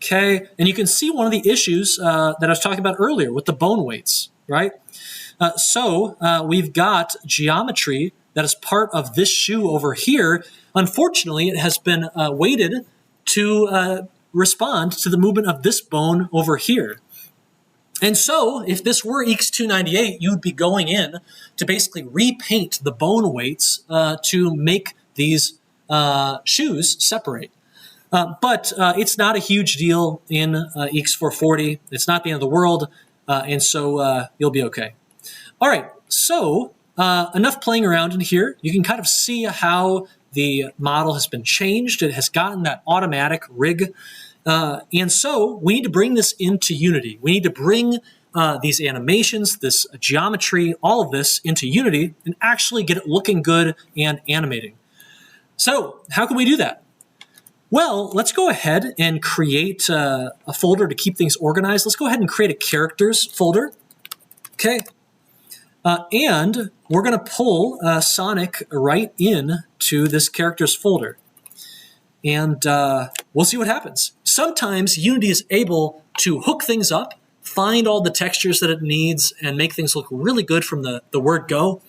Speaker 1: Okay, and you can see one of the issues that I was talking about earlier with the bone weights, right? So we've got geometry that is part of this shoe over here. Unfortunately, it has been weighted to respond to the movement of this bone over here. And so if this were EECS 298, you'd be going in to basically repaint the bone weights to make these shoes separate. But it's not a huge deal in EECS 440. It's not the end of the world, and so you'll be okay. All right, so enough playing around in here. You can kind of see how the model has been changed. It has gotten that automatic rig. And so we need to bring this into Unity. We need to bring these animations, this geometry, all of this into Unity and actually get it looking good and animating. So how can we do that? Well, let's go ahead and create a folder to keep things organized. Let's go ahead and create a characters folder. Okay. And we're going to pull Sonic right in to this characters folder. And we'll see what happens. Sometimes Unity is able to hook things up find all the textures that it needs, and make things look really good from the word go.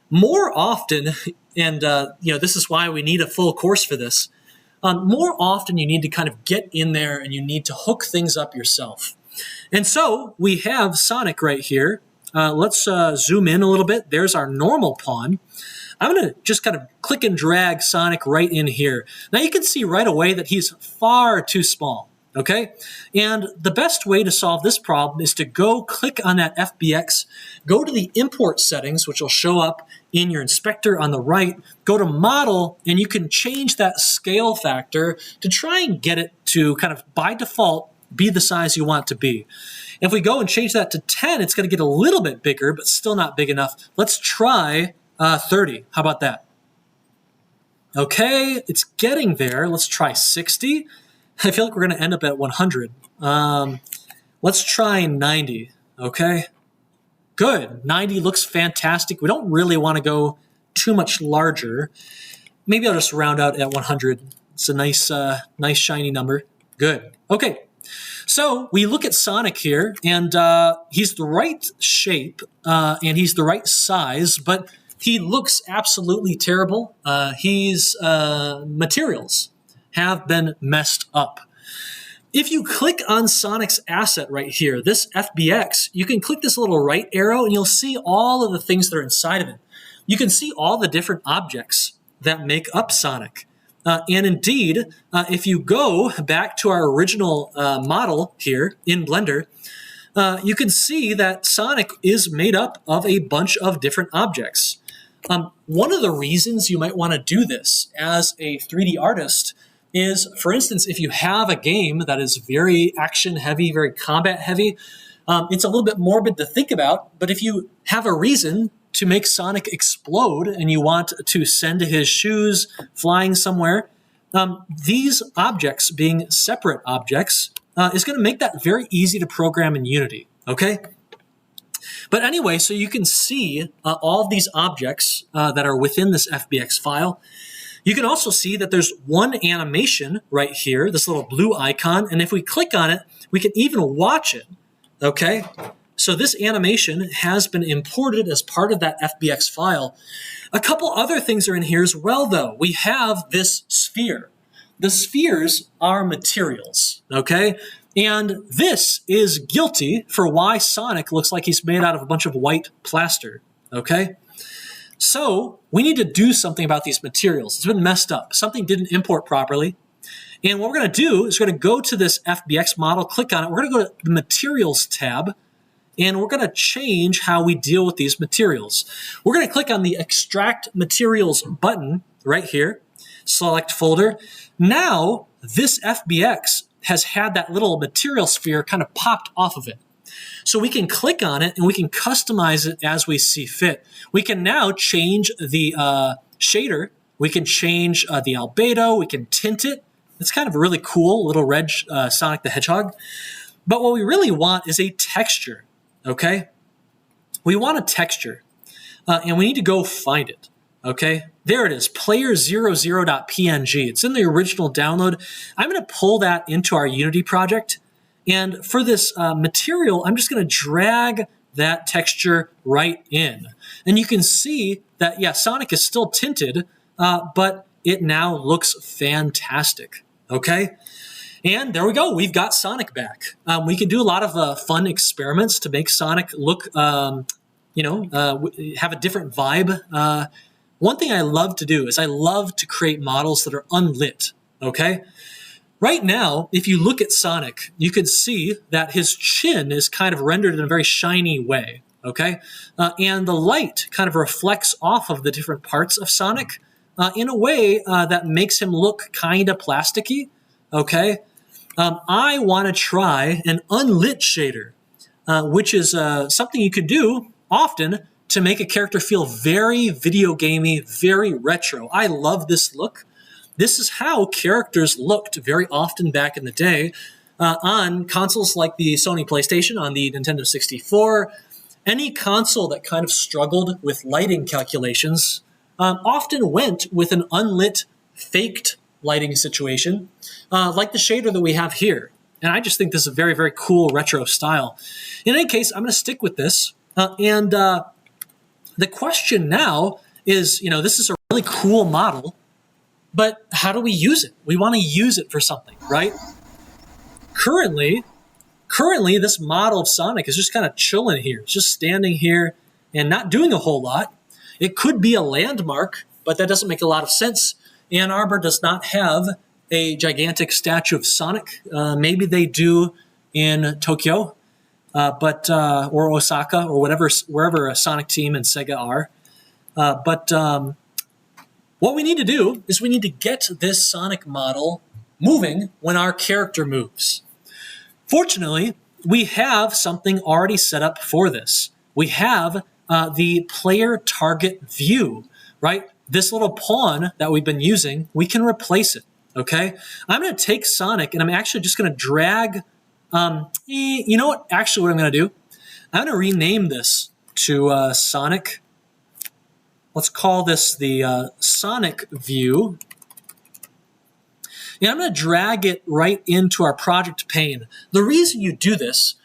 Speaker 1: More often, and this is why we need a full course for this, more often you need to kind of get in there and you need to hook things up yourself. And so we have Sonic right here. Let's zoom in a little bit. There's our normal pawn. I'm going to just kind of click and drag Sonic right in here. Now you can see right away that he's far too small, okay? And the best way to solve this problem is to go click on that FBX, go to the import settings, which will show up in your inspector on the right, go to model, and you can change that scale factor to try and get it to kind of by default be the size you want it to be. If we go and change that to 10, it's going to get a little bit bigger, but still not big enough. Let's try 30. How about that? Okay, it's getting there. Let's try 60. I feel like we're going to end up at 100. Let's try 90. Okay, good. 90 looks fantastic. We don't really want to go too much larger. Maybe I'll just round out at 100. It's a nice shiny number. Good. Okay. So we look at Sonic here, and he's the right shape, and he's the right size, but he looks absolutely terrible. His materials have been messed up. If you click on Sonic's asset right here, this FBX, you can click this little right arrow, and you'll see all of the things that are inside of it. You can see all the different objects that make up Sonic. And indeed, if you go back to our original model here in Blender, you can see that Sonic is made up of a bunch of different objects. One of the reasons you might want to do this as a 3D artist is, for instance, if you have a game that is very action heavy, very combat heavy, it's a little bit morbid to think about, but if you have a reason to make Sonic explode and you want to send his shoes flying somewhere, these objects being separate objects is going to make that very easy to program in Unity, okay? But anyway, so you can see all of these objects that are within this FBX file. You can also see that there's one animation right here, this little blue icon, and if we click on it, we can even watch it, okay? So this animation has been imported as part of that FBX file. A couple other things are in here as well, though. We have this sphere. The spheres are materials, okay? And this is guilty for why Sonic looks like he's made out of a bunch of white plaster, okay? So we need to do something about these materials. It's been messed up. Something didn't import properly. And what we're going to do is we're going to go to this FBX model, click on it. We're going to go to the Materials tab, and we're going to change how we deal with these materials. We're going to click on the Extract Materials button right here, select folder. Now, this FBX has had that little material sphere kind of popped off of it. So we can click on it and we can customize it as we see fit. We can now change the shader. We can change the albedo. We can tint it. It's kind of a really cool little red Sonic the Hedgehog. But what we really want is a texture. Okay, we want a texture, and we need to go find it, okay? There it is, player00.png. It's in the original download. I'm going to pull that into our Unity project, and for this material, I'm just going to drag that texture right in. And you can see that, yeah, Sonic is still tinted, but it now looks fantastic, okay? And there we go. We've got Sonic back. We can do a lot of fun experiments to make Sonic look, have a different vibe. One thing I love to do is I love to create models that are unlit, okay? Right now, if you look at Sonic, you can see that his chin is kind of rendered in a very shiny way, okay? And the light kind of reflects off of the different parts of Sonic in a way that makes him look kind of plasticky, okay? I want to try an unlit shader, which is something you could do often to make a character feel very video gamey, very retro. I love this look. This is how characters looked very often back in the day on consoles like the Sony PlayStation, on the Nintendo 64. Any console that kind of struggled with lighting calculations often went with an unlit, faked lighting situation, like the shader that we have here. And I just think this is a very, very cool retro style. In any case, I'm going to stick with this. The question now is, this is a really cool model, but how do we use it? We want to use it for something, right? Currently, this model of Sonic is just kind of chilling here. It's just standing here and not doing a whole lot. It could be a landmark, but that doesn't make a lot of sense. Ann Arbor does not have a gigantic statue of Sonic. Maybe they do in Tokyo, or Osaka, or wherever a Sonic team and Sega are. But what we need to do is we need to get this Sonic model moving when our character moves. Fortunately, we have something already set up for this. We have the player target view, right? This little pawn that we've been using, we can replace it, okay? I'm going to take Sonic, and I'm actually just going to drag, you know what? Actually, what I'm going to do, I'm going to rename this to Sonic. Let's call this the Sonic view. And I'm going to drag it right into our project pane. The reason you do this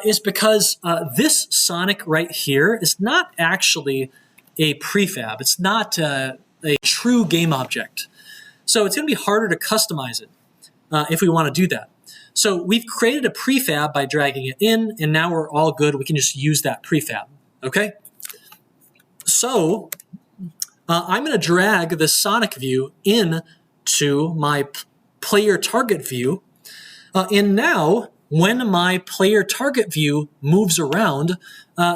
Speaker 1: is because this Sonic right here is not actually a prefab. It's not a true game object. So it's going to be harder to customize it if we want to do that. So we've created a prefab by dragging it in, and now we're all good. We can just use that prefab, okay? So I'm going to drag the Sonic view in to my player target view. And now, when my player target view moves around,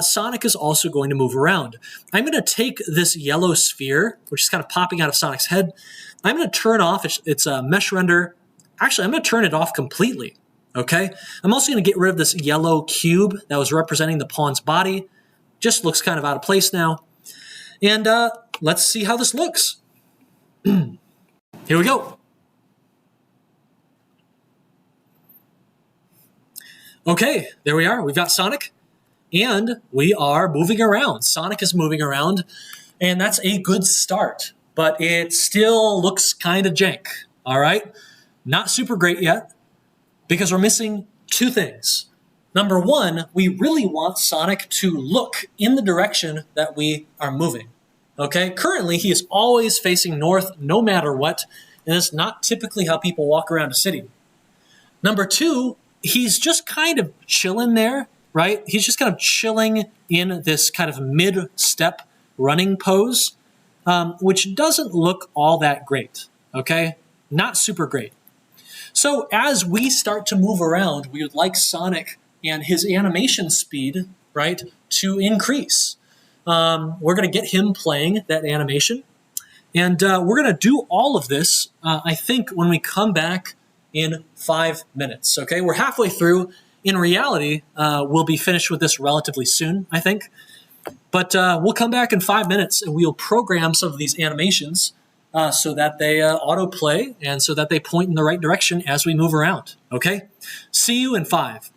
Speaker 1: Sonic is also going to move around. I'm going to take this yellow sphere, which is kind of popping out of Sonic's head. I'm going to turn off its mesh render. Actually, I'm going to turn it off completely, okay? I'm also going to get rid of this yellow cube that was representing the pawn's body. Just looks kind of out of place now. And let's see how this looks. Here we go. Okay, there we are. We've got Sonic, and we are moving around. Sonic is moving around, and that's a good start, but it still looks kind of jank, all right? Not super great yet, because we're missing two things. Number one, we really want Sonic to look in the direction that we are moving, okay? Currently, he is always facing north no matter what, and it's not typically how people walk around a city. Number two, he's just kind of chilling there, right? He's just kind of chilling in this kind of mid-step running pose, which doesn't look all that great, okay? Not super great. So as we start to move around, we would like Sonic and his animation speed, right, to increase. We're going to get him playing that animation. And we're going to do all of this, I think, when we come back in 5 minutes, okay? We're halfway through. In reality, we'll be finished with this relatively soon, I think. But we'll come back in 5 minutes, and we'll program some of these animations so that they autoplay and so that they point in the right direction as we move around, okay? See you in 5.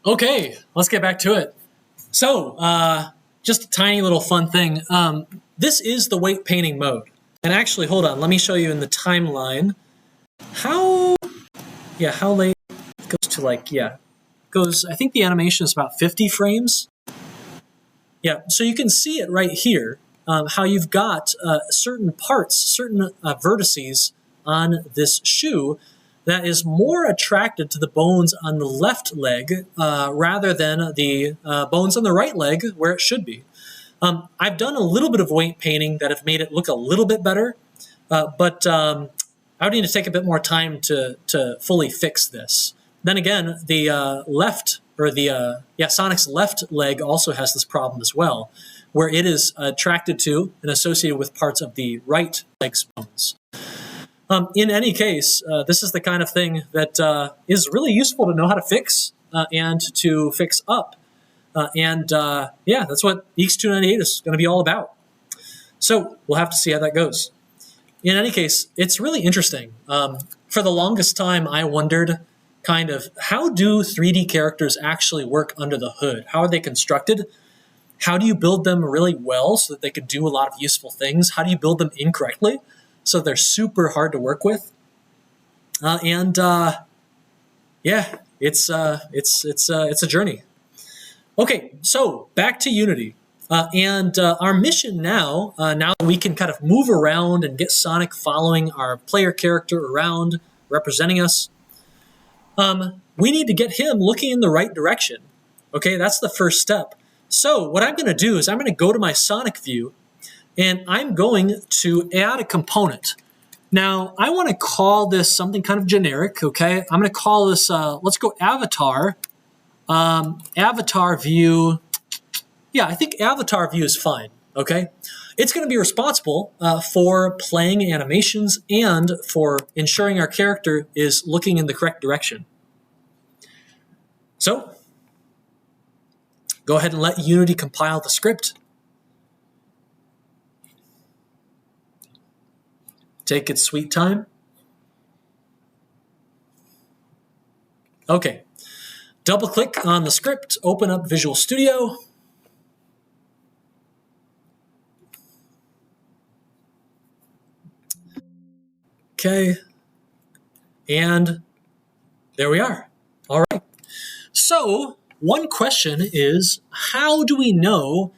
Speaker 1: Okay, let's get back to it. So, just a tiny little fun thing. This is the weight painting mode. And actually, hold on, let me show you in the timeline how late it goes to I think the animation is about 50 frames. Yeah, so you can see it right here, how you've got certain parts, certain vertices on this shoe that is more attracted to the bones on the left leg rather than the bones on the right leg where it should be. I've done a little bit of weight painting that have made it look a little bit better, but I would need to take a bit more time to fully fix this. Then again, the Sonic's left leg also has this problem as well, where it is attracted to and associated with parts of the right leg's bones. In any case, this is the kind of thing that is really useful to know how to fix and to fix up. That's what EECS 298 is going to be all about. So we'll have to see how that goes. In any case, it's really interesting. For the longest time, I wondered kind of how do 3D characters actually work under the hood? How are they constructed? How do you build them really well so that they can do a lot of useful things? How do you build them incorrectly so they're super hard to work with? It's a journey. Okay, so back to Unity. Our mission now that we can kind of move around and get Sonic following our player character around, representing us, we need to get him looking in the right direction. Okay, that's the first step. So what I'm going to do is I'm going to go to my Sonic view, and I'm going to add a component. Now, I want to call this something kind of generic, okay? I'm going to call this, let's go avatar. Avatar view. Yeah, I think avatar view is fine, okay? It's going to be responsible for playing animations and for ensuring our character is looking in the correct direction. So, go ahead and let Unity compile the script. Take its sweet time. Okay. Double-click on the script, open up Visual Studio. Okay. And there we are. All right. So, one question is, how do we know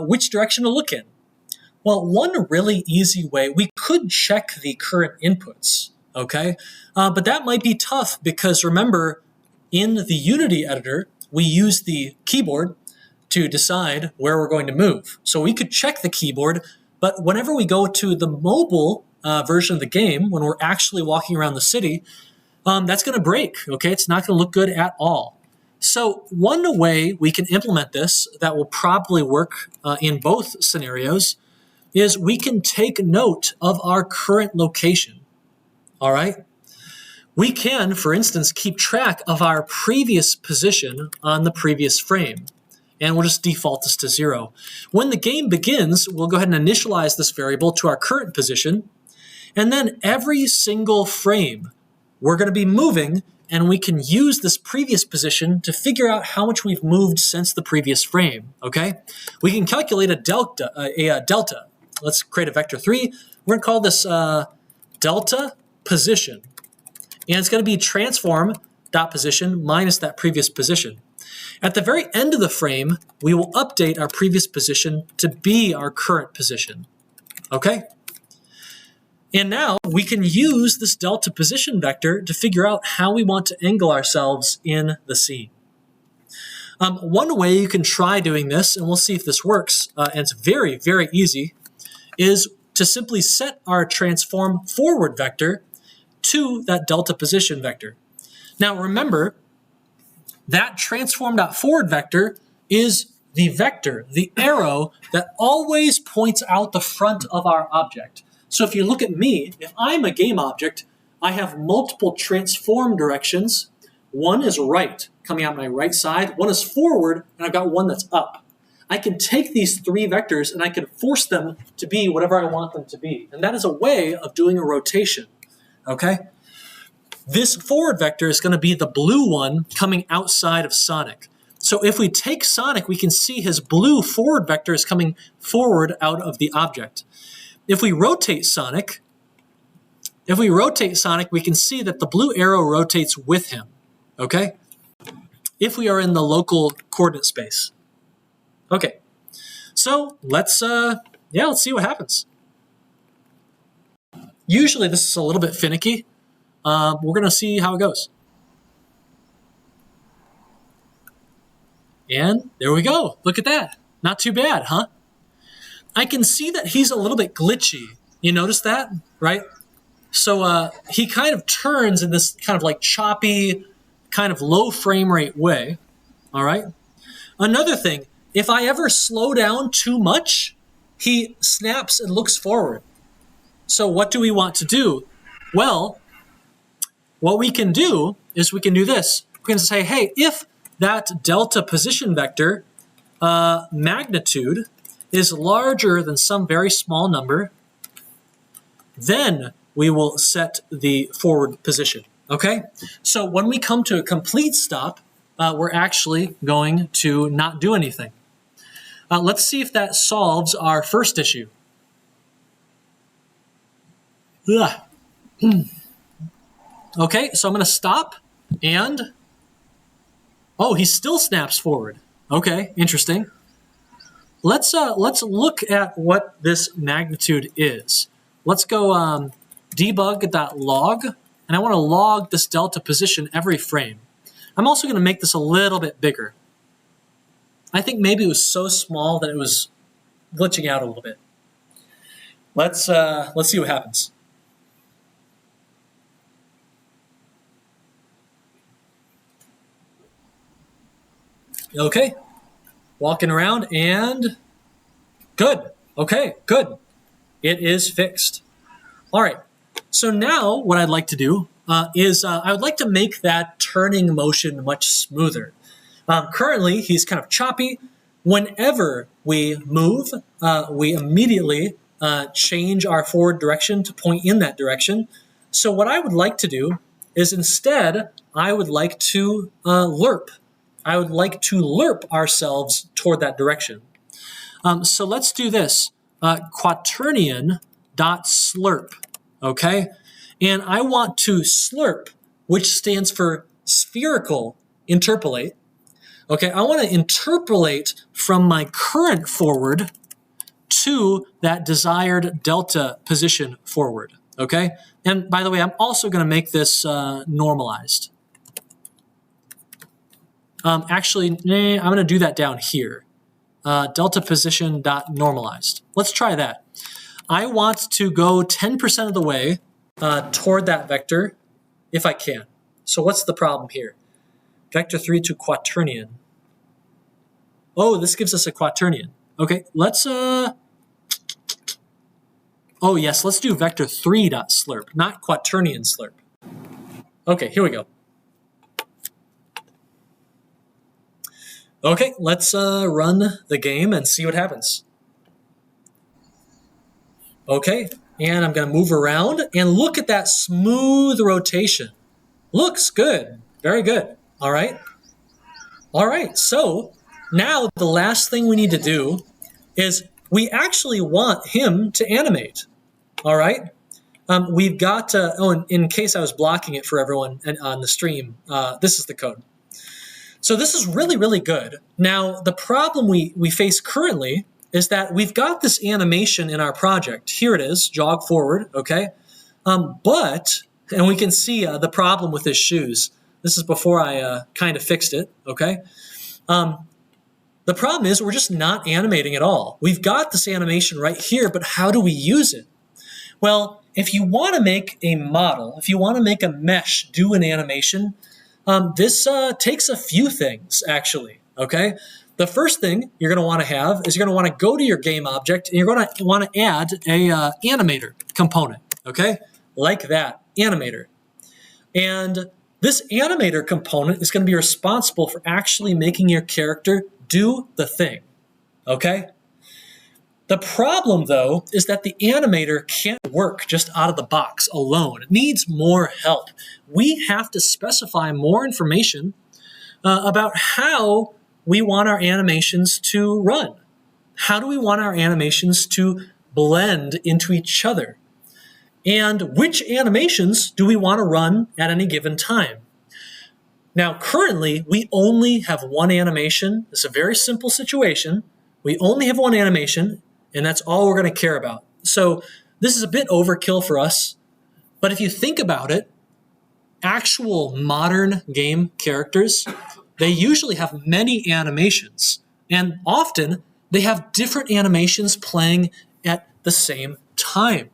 Speaker 1: which direction to look in? Well, one really easy way, we could check the current inputs, okay? But that might be tough because remember, in the Unity editor, we use the keyboard to decide where we're going to move. So we could check the keyboard, but whenever we go to the mobile version of the game, when we're actually walking around the city, that's going to break, okay? It's not going to look good at all. So one way we can implement this that will probably work in both scenarios is we can take note of our current location, all right? We can, for instance, keep track of our previous position on the previous frame, and we'll just default this to 0. When the game begins, we'll go ahead and initialize this variable to our current position, and then every single frame, we're going to be moving, and we can use this previous position to figure out how much we've moved since the previous frame, okay? We can calculate a delta. Let's create a vector 3. We're going to call this delta position. And it's going to be transform.position minus that previous position. At the very end of the frame, we will update our previous position to be our current position. Okay? And now we can use this delta position vector to figure out how we want to angle ourselves in the scene. One way you can try doing this, and we'll see if this works, and it's very, very easy, is to simply set our transform forward vector to that delta position vector. Now remember, that transform.forward vector is the vector, the arrow that always points out the front of our object. So if you look at me, if I'm a game object, I have multiple transform directions. One is right, coming out my right side. One is forward, and I've got one that's up. I can take these 3 vectors and I can force them to be whatever I want them to be. And that is a way of doing a rotation, okay? this forward vector is going to be the blue one coming outside of Sonic. So if we take Sonic, we can see his blue forward vector is coming forward out of the object. If we rotate Sonic, we can see that the blue arrow rotates with him, okay? If we are in the local coordinate space. Okay, so let's see what happens. Usually this is a little bit finicky. We're gonna see how it goes. And there we go. Look at that. Not too bad, huh? I can see that he's a little bit glitchy. You notice that, right? So he kind of turns in this kind of like choppy, kind of low frame rate way, all right? Another thing, if I ever slow down too much, he snaps and looks forward. So what do we want to do? Well, what we can do is we can do this. We can say, hey, if that delta position vector magnitude is larger than some very small number, then we will set the forward position, okay? So when we come to a complete stop, we're actually going to not do anything. Let's see if that solves our first issue. Okay, so I'm going to stop and... Oh, he still snaps forward. Okay, interesting. Let's look at what this magnitude is. Let's go debug.log, and I want to log this delta position every frame. I'm also going to make this a little bit bigger. I think maybe it was so small that it was glitching out a little bit. Let's see what happens. Okay, walking around and good. Okay, good. It is fixed. All right, so now what I'd like to do is I would like to make that turning motion much smoother. Currently, he's kind of choppy. Whenever we move, we immediately change our forward direction to point in that direction. So what I would like to do is instead, I would like to lerp. I would like to lerp ourselves toward that direction. So let's do this. Quaternion.slurp, okay? And I want to slurp, which stands for spherical interpolate. Okay, I want to interpolate from my current forward to that desired delta position forward, okay? And by the way, I'm also going to make this normalized. Actually, I'm going to do that down here. Delta position dot normalized. Let's try that. I want to go 10% of the way toward that vector if I can. So what's the problem here? Vector 3 to quaternion. Oh, this gives us a quaternion. Okay, let's oh yes, let's do vector 3 dot slurp, not quaternion slurp. Okay, here we go. Okay, let's run the game and see what happens. Okay, and I'm going to move around and look at that smooth rotation. Looks good. Very good. All right. All right, so now the last thing we need to do is we actually want him to animate. All right. We've got to, in case I was blocking it for everyone on the stream, this is the code. So this is really, really good. Now, the problem we face currently is that we've got this animation in our project. Here it is, jog forward, okay? And we can see the problem with his shoes. This is before I kind of fixed it, okay? The problem is we're just not animating at all. We've got this animation right here, but how do we use it? Well, if you want to make a model, if you want to make a mesh do an animation, this takes a few things, actually, okay? The first thing you're going to want to have is you're going to want to go to your game object, and you're going to want to add a animator component, okay? Like that, animator. And this animator component is going to be responsible for actually making your character do the thing, okay? The problem, though, is that the animator can't work just out of the box alone. It needs more help. We have to specify more information about how we want our animations to run. How do we want our animations to blend into each other? And which animations do we want to run at any given time? Now, currently, we only have one animation. It's a very simple situation. We only have one animation, and that's all we're going to care about. So this is a bit overkill for us, but if you think about it, actual modern game characters, they usually have many animations, and often they have different animations playing at the same time.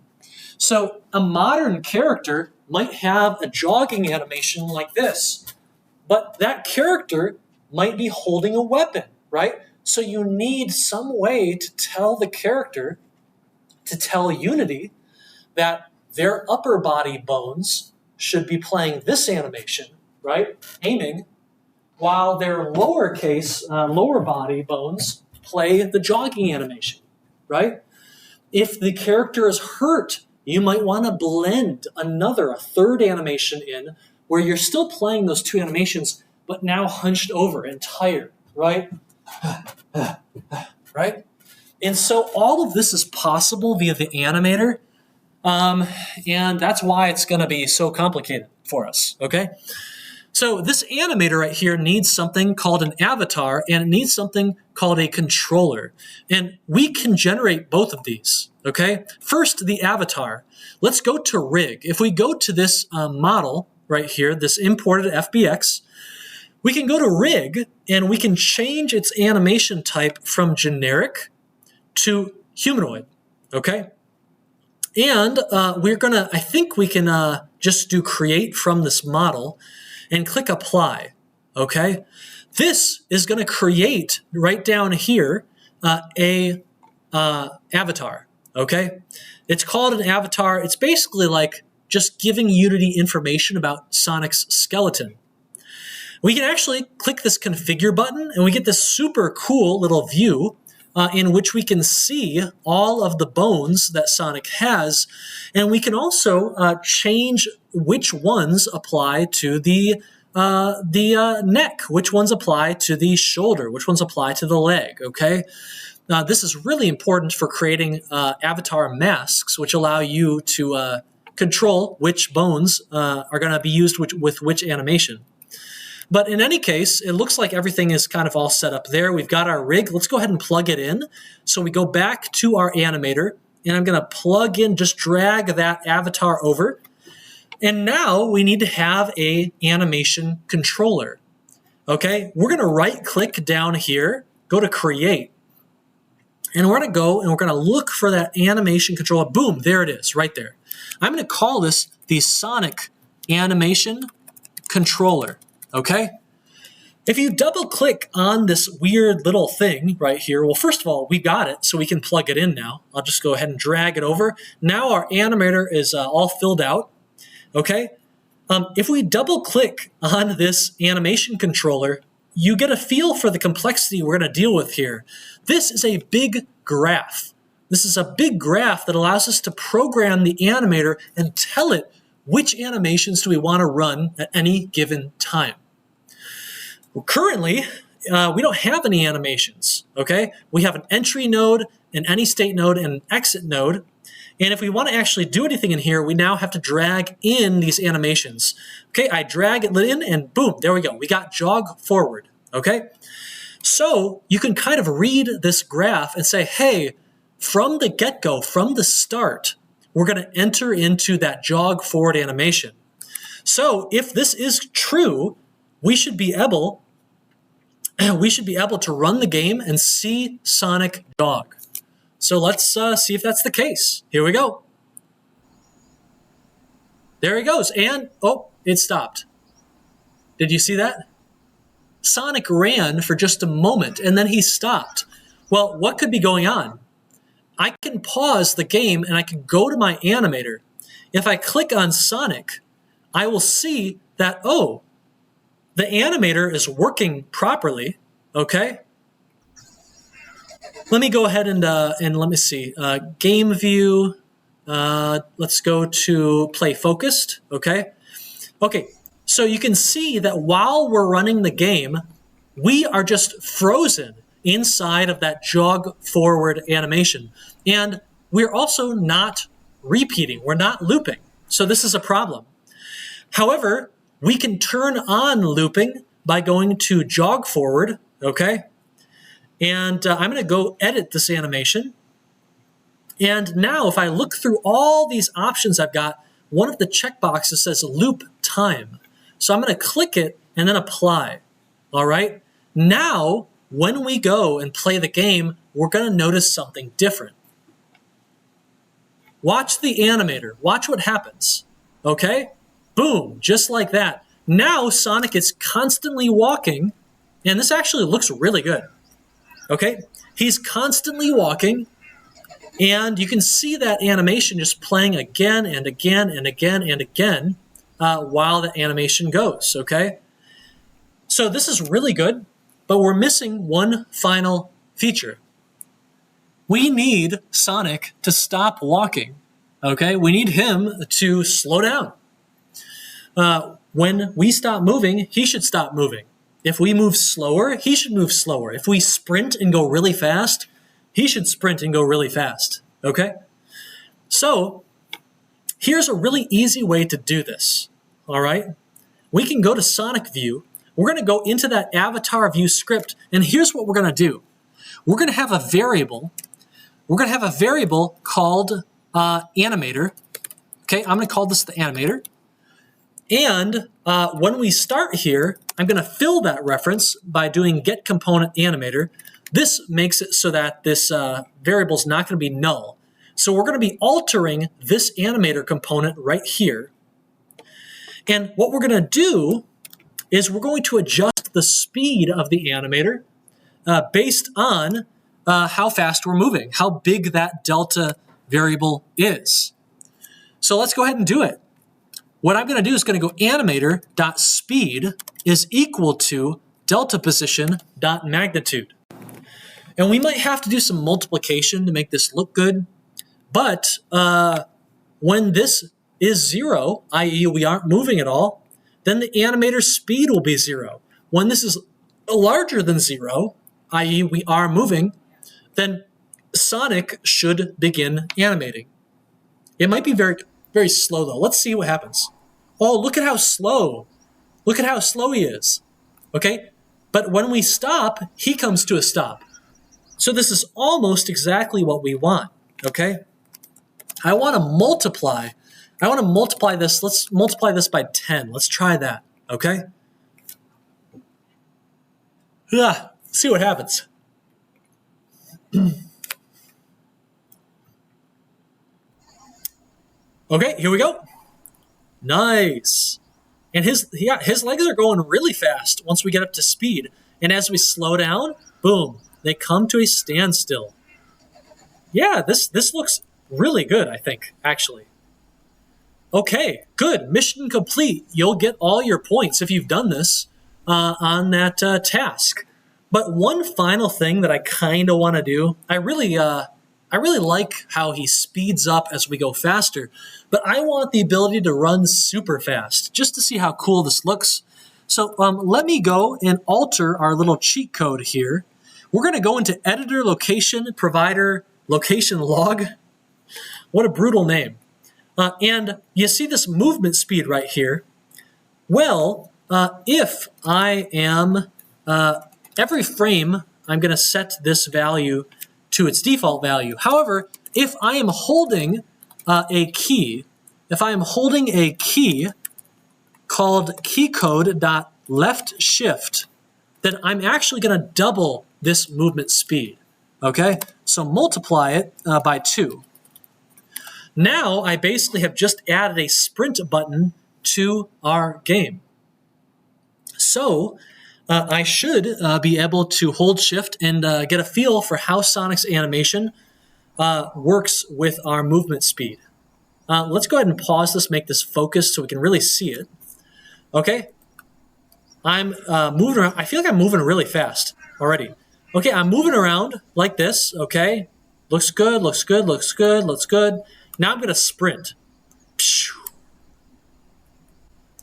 Speaker 1: So a modern character might have a jogging animation like this, but that character might be holding a weapon, right? So you need some way to tell the character, to tell Unity, that their upper body bones should be playing this animation, right? Aiming, while their lower body bones play the jogging animation, right? If the character is hurt, you might want to blend a third animation in where you're still playing those two animations, but now hunched over and tired, right? Right? And so all of this is possible via the animator, and that's why it's going to be so complicated for us, okay? So this animator right here needs something called an avatar, and it needs something called a controller. And we can generate both of these, okay? First, the avatar. Let's go to rig. If we go to this model right here, this imported FBX, we can go to rig, and we can change its animation type from generic to humanoid, okay? And I think we can just do create from this model and click apply, okay? This is going to create right down here a avatar, okay? It's called an avatar. It's basically like just giving Unity information about Sonic's skeleton. We can actually click this configure button and we get this super cool little view in which we can see all of the bones that Sonic has, and we can also change which ones apply to the neck, which ones apply to the shoulder, which ones apply to the leg, okay? This is really important for creating avatar masks, which allow you to control which bones are going to be used with which animation. But in any case, it looks like everything is kind of all set up there. We've got our rig. Let's go ahead and plug it in. So we go back to our animator, and I'm going to plug in, just drag that avatar over. And now we need to have a animation controller. Okay, we're going to right-click down here, go to Create. And we're going to go and we're going to look for that animation controller. Boom, there it is, right there. I'm going to call this the Sonic Animation Controller. Okay? If you double-click on this weird little thing right here, well, first of all, we got it, so we can plug it in now. I'll just go ahead and drag it over. Now our animator is all filled out. Okay? If we double-click on this animation controller, you get a feel for the complexity we're going to deal with here. This is a big graph. This is a big graph that allows us to program the animator and tell it which animations do we want to run at any given time. Well, currently, we don't have any animations, okay? We have an entry node, an any state node, and an exit node. And if we want to actually do anything in here, we now have to drag in these animations. Okay, I drag it in, and boom, there we go. We got jog forward, okay? So you can kind of read this graph and say, hey, from the get-go, from the start, we're going to enter into that jog forward animation. So if this is true, we should be able to run the game and see Sonic jog. So let's see if that's the case. Here we go. There he goes. And, oh, it stopped. Did you see that? Sonic ran for just a moment, and then he stopped. Well, what could be going on? I can pause the game, and I can go to my animator. If I click on Sonic, I will see that, oh, the animator is working properly, okay? Let me go ahead and let me see. Game view. Let's go to play focused. Okay. Okay. So you can see that while we're running the game, we are just frozen inside of that jog forward animation. And we're also not repeating. We're not looping. So this is a problem. However, we can turn on looping by going to jog forward. Okay. And I'm going to go edit this animation. And now if I look through all these options I've got, one of the checkboxes says loop time. So I'm going to click it and then apply. All right. Now, when we go and play the game, we're going to notice something different. Watch the animator. Watch what happens. Okay. Boom. Just like that. Now Sonic is constantly walking, and this actually looks really good. Okay, he's constantly walking, and you can see that animation just playing again and again and again and again while the animation goes, okay? So this is really good, but we're missing one final feature. We need Sonic to stop walking, okay? We need him to slow down. When we stop moving, he should stop moving. If we move slower, he should move slower. If we sprint and go really fast, he should sprint and go really fast, okay? So here's a really easy way to do this, all right? We can go to Sonic View. We're going to go into that avatar view script, and here's what we're going to do. We're going to have a variable. We're going to have a variable called animator. Okay, I'm going to call this the animator. And when we start here, I'm going to fill that reference by doing get component animator. This makes it so that this variable is not going to be null. So we're going to be altering this animator component right here. And what we're going to do is we're going to adjust the speed of the animator based on how fast we're moving, how big that delta variable is. So let's go ahead and do it. What I'm going to do is going to go animator.speed is equal to delta position.magnitude. And we might have to do some multiplication to make this look good. But when this is 0, i.e. we aren't moving at all, then the animator speed will be 0. When this is larger than 0, i.e. we are moving, then Sonic should begin animating. It might be very, very slow though. Let's see what happens. Oh, look at how slow. Look at how slow he is. Okay? But when we stop, he comes to a stop. So this is almost exactly what we want. Okay? I want to multiply. I want to multiply this. Let's multiply this by 10. Let's try that. Okay? Yeah, see what happens. Okay, here we go. Nice. And his legs are going really fast once we get up to speed. And as we slow down, boom, they come to a standstill. Yeah, this looks really good, I think, actually. Okay, good. Mission complete. You'll get all your points if you've done this on that task. But one final thing that I kind of want to do, I really like how he speeds up as we go faster, but I want the ability to run super fast just to see how cool this looks. So let me go and alter our little cheat code here. We're going to go into editor, location, provider, location log. What a brutal name. And you see this movement speed right here. Well, if I am, every frame, I'm going to set this value to its default value. However, if I am holding a key, called keycode.left shift, then I'm actually going to double this movement speed. Okay, so multiply it by 2. Now I basically have just added a sprint button to our game. So I should be able to hold shift and get a feel for how Sonic's animation works with our movement speed. Let's go ahead and pause this, make this focus so we can really see it. Okay, I'm moving around. I feel like I'm moving really fast already. Okay, I'm moving around like this, okay? Looks good, looks good, looks good, looks good. Now I'm going to sprint.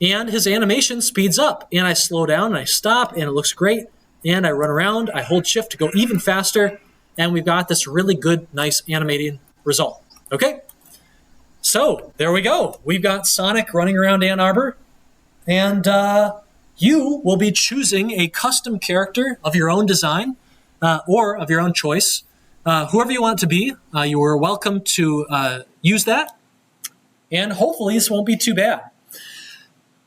Speaker 1: And his animation speeds up. And I slow down and I stop and it looks great. And I run around, I hold shift to go even faster. And we've got this really good, nice animating result. Okay? So, there we go. We've got Sonic running around Ann Arbor. And you will be choosing a custom character of your own design or of your own choice. Whoever you want it to be, you are welcome to use that. And hopefully this won't be too bad.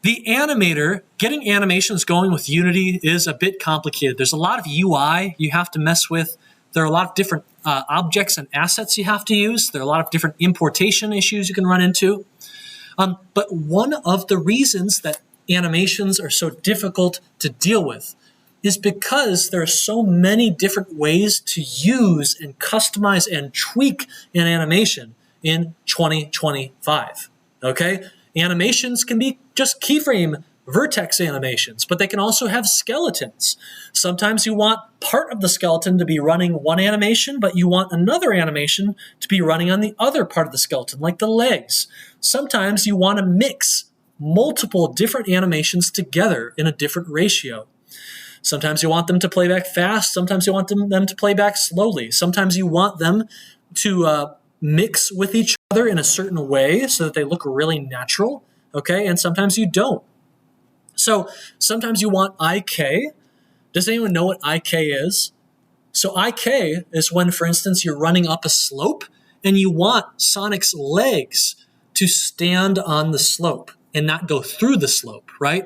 Speaker 1: The animator, getting animations going with Unity is a bit complicated. There's a lot of UI you have to mess with. There are a lot of different objects and assets you have to use. There are a lot of different importation issues you can run into. But one of the reasons that animations are so difficult to deal with is because there are so many different ways to use and customize and tweak an animation in 2025, okay? Animations can be just keyframe vertex animations, but they can also have skeletons. Sometimes you want part of the skeleton to be running one animation, but you want another animation to be running on the other part of the skeleton, like the legs. Sometimes you want to mix multiple different animations together in a different ratio. Sometimes you want them to play back fast. Sometimes you want them to play back slowly. Sometimes you want them to mix with each other in a certain way so that they look really natural, okay? And sometimes you don't. So sometimes you want IK. Does anyone know what IK is? So IK is when, for instance, you're running up a slope and you want Sonic's legs to stand on the slope and not go through the slope, right?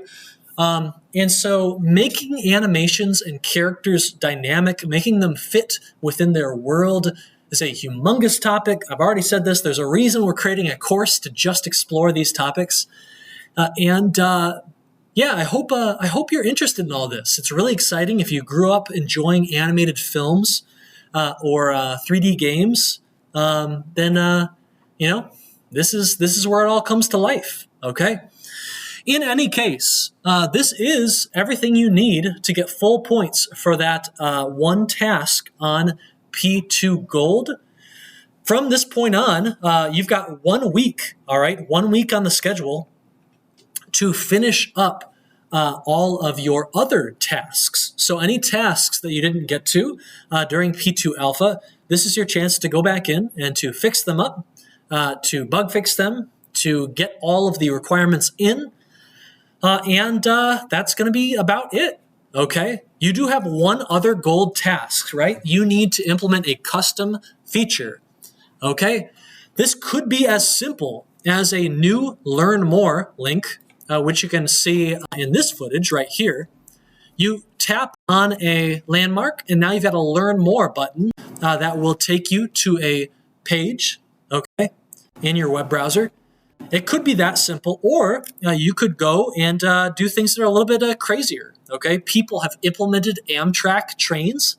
Speaker 1: And so making animations and characters dynamic, making them fit within their world is a humongous topic. I've already said this. There's a reason we're creating a course to just explore these topics. Yeah, I hope you're interested in all this. It's really exciting. If you grew up enjoying animated films or 3D games, then you know, this is where it all comes to life. Okay. In any case, this is everything you need to get full points for that one task on P2 Gold. From this point on, you've got 1 week, all right, 1 week on the schedule to finish up all of your other tasks. So any tasks that you didn't get to during P2 Alpha, this is your chance to go back in and to fix them up, to bug fix them, to get all of the requirements in, and that's going to be about it, okay? You do have one other gold task, right? You need to implement a custom feature, okay? This could be as simple as a new Learn More link, which you can see in this footage right here. You tap on a landmark, and now you've got a Learn More button that will take you to a page, okay, in your web browser. It could be that simple, or you could go and do things that are a little bit crazier, okay? People have implemented Amtrak trains,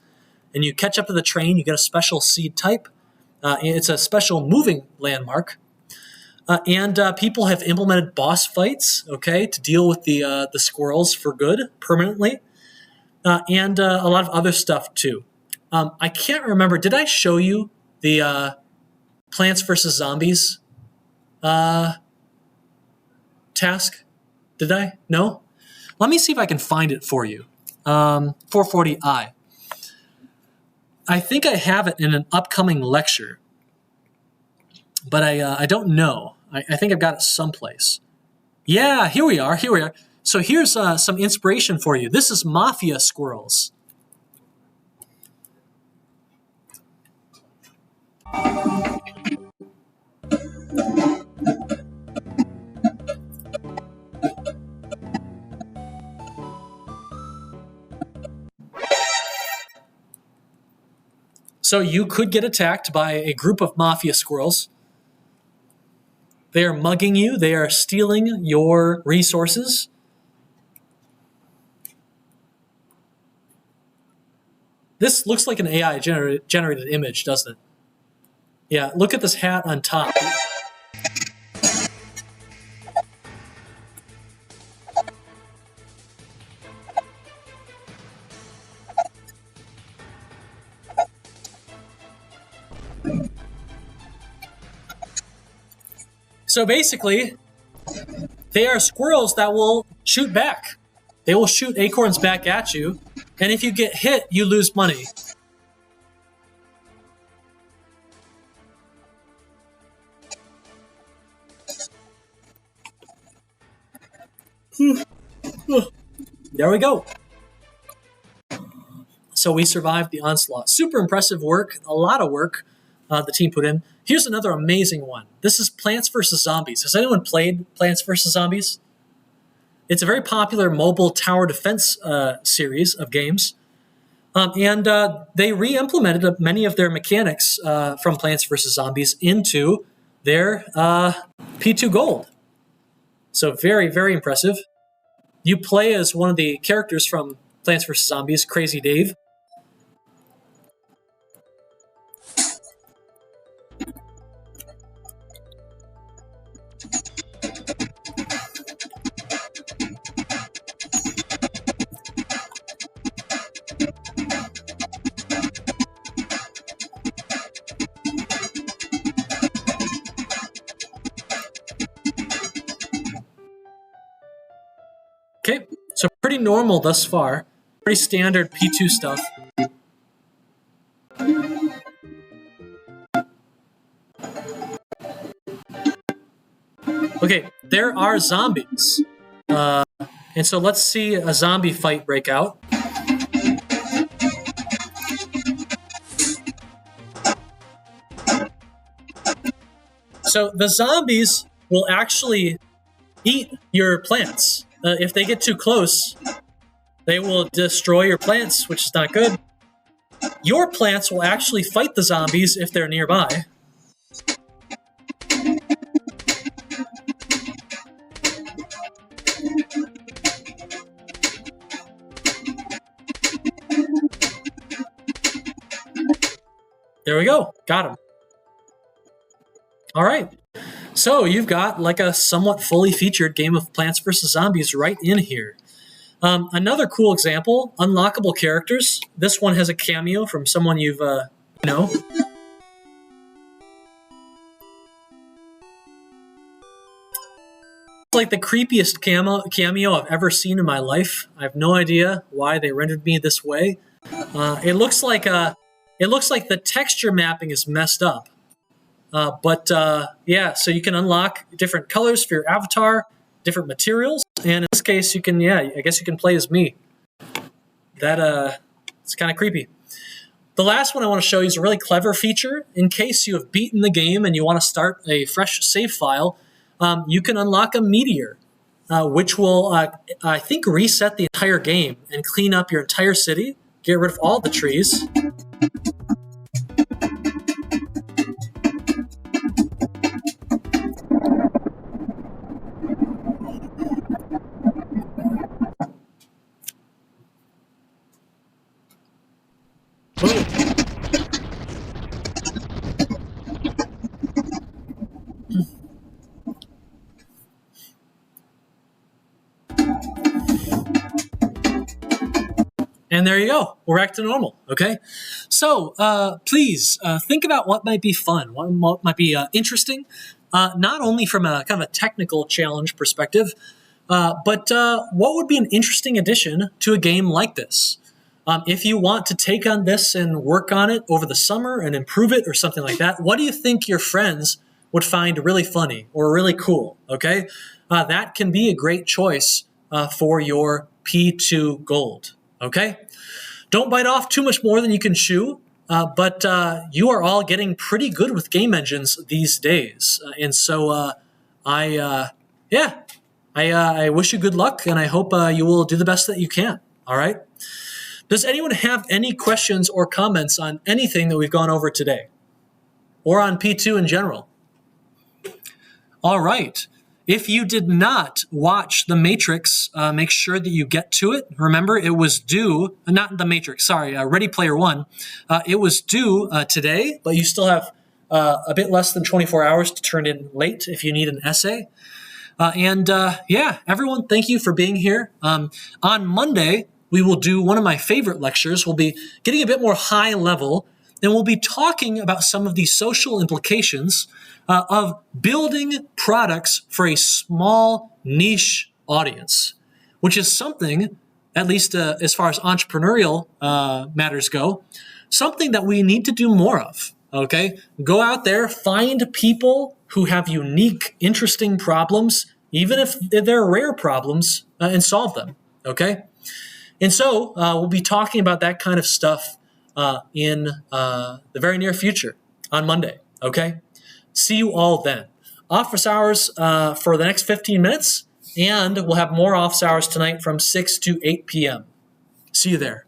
Speaker 1: and you catch up to the train, you get a special seed type. It's a special moving landmark. And people have implemented boss fights, okay, to deal with the squirrels for good, permanently, and a lot of other stuff, too. I can't remember, did I show you the Plants vs. Zombies task? Did I? No? Let me see if I can find it for you. 440i. I think I have it in an upcoming lecture, but I don't know. I think I've got it someplace. Yeah, here we are. So here's some inspiration for you. This is Mafia Squirrels. So you could get attacked by a group of Mafia Squirrels. They are mugging you. They are stealing your resources. This looks like an AI generated image, doesn't it? Yeah, look at this hat on top. So basically, they are squirrels that will shoot back. They will shoot acorns back at you, and if you get hit, you lose money. There we go. So we survived the onslaught. Super impressive work, a lot of work the team put in. Here's another amazing one. This is Plants vs. Zombies. Has anyone played Plants vs. Zombies? It's a very popular mobile tower defense series of games. And they re-implemented many of their mechanics from Plants vs. Zombies into their P2 Gold. So very, very impressive. You play as one of the characters from Plants vs. Zombies, Crazy Dave. Okay, so pretty normal thus far. Pretty standard P2 stuff. Okay, there are zombies. And so let's see a zombie fight break out. So the zombies will actually eat your plants. If they get too close, they will destroy your plants, which is not good. Your plants will actually fight the zombies if they're nearby. There we go. Got him. All right. So you've got like a somewhat fully featured game of Plants vs. Zombies right in here. Another cool example, unlockable characters. This one has a cameo from someone you've, know. It's like the creepiest cameo I've ever seen in my life. I have no idea why they rendered me this way. It looks like the texture mapping is messed up. Yeah, so you can unlock different colors for your avatar, different materials, and in this case, you can, I guess you can play as me. It's kind of creepy. The last one I want to show you is a really clever feature. In case you have beaten the game and you want to start a fresh save file, you can unlock a meteor, which will, I think, reset the entire game and clean up your entire city, get rid of all the trees. And there you go. We're back to normal, okay? So please think about what might be fun, what might be interesting, not only from a kind of a technical challenge perspective, but what would be an interesting addition to a game like this? If you want to take on this and work on it over the summer and improve it or something like that, what do you think your friends would find really funny or really cool, okay? That can be a great choice for your P2 Gold. Okay? Don't bite off too much more than you can chew, but you are all getting pretty good with game engines these days. And so I wish you good luck, and I hope you will do the best that you can. All right? Does anyone have any questions or comments on anything that we've gone over today? Or on P2 in general? All right. If you did not watch The Matrix, make sure that you get to it. Remember, it was due, not The Matrix, sorry, Ready Player One. It was due today, but you still have a bit less than 24 hours to turn in late if you need an essay. Everyone, thank you for being here. On Monday, we will do one of my favorite lectures. We'll be getting a bit more high level and we'll be talking about some of the social implications of building products for a small niche audience, which is something, at least as far as entrepreneurial matters go, something that we need to do more of. Okay, go out there, find people who have unique, interesting problems, even if they're rare problems, and solve them. Okay, and so we'll be talking about that kind of stuff in the very near future on Monday. Okay, see you all then. Office hours for the next 15 minutes, and we'll have more office hours tonight from 6 to 8 p.m. See you there.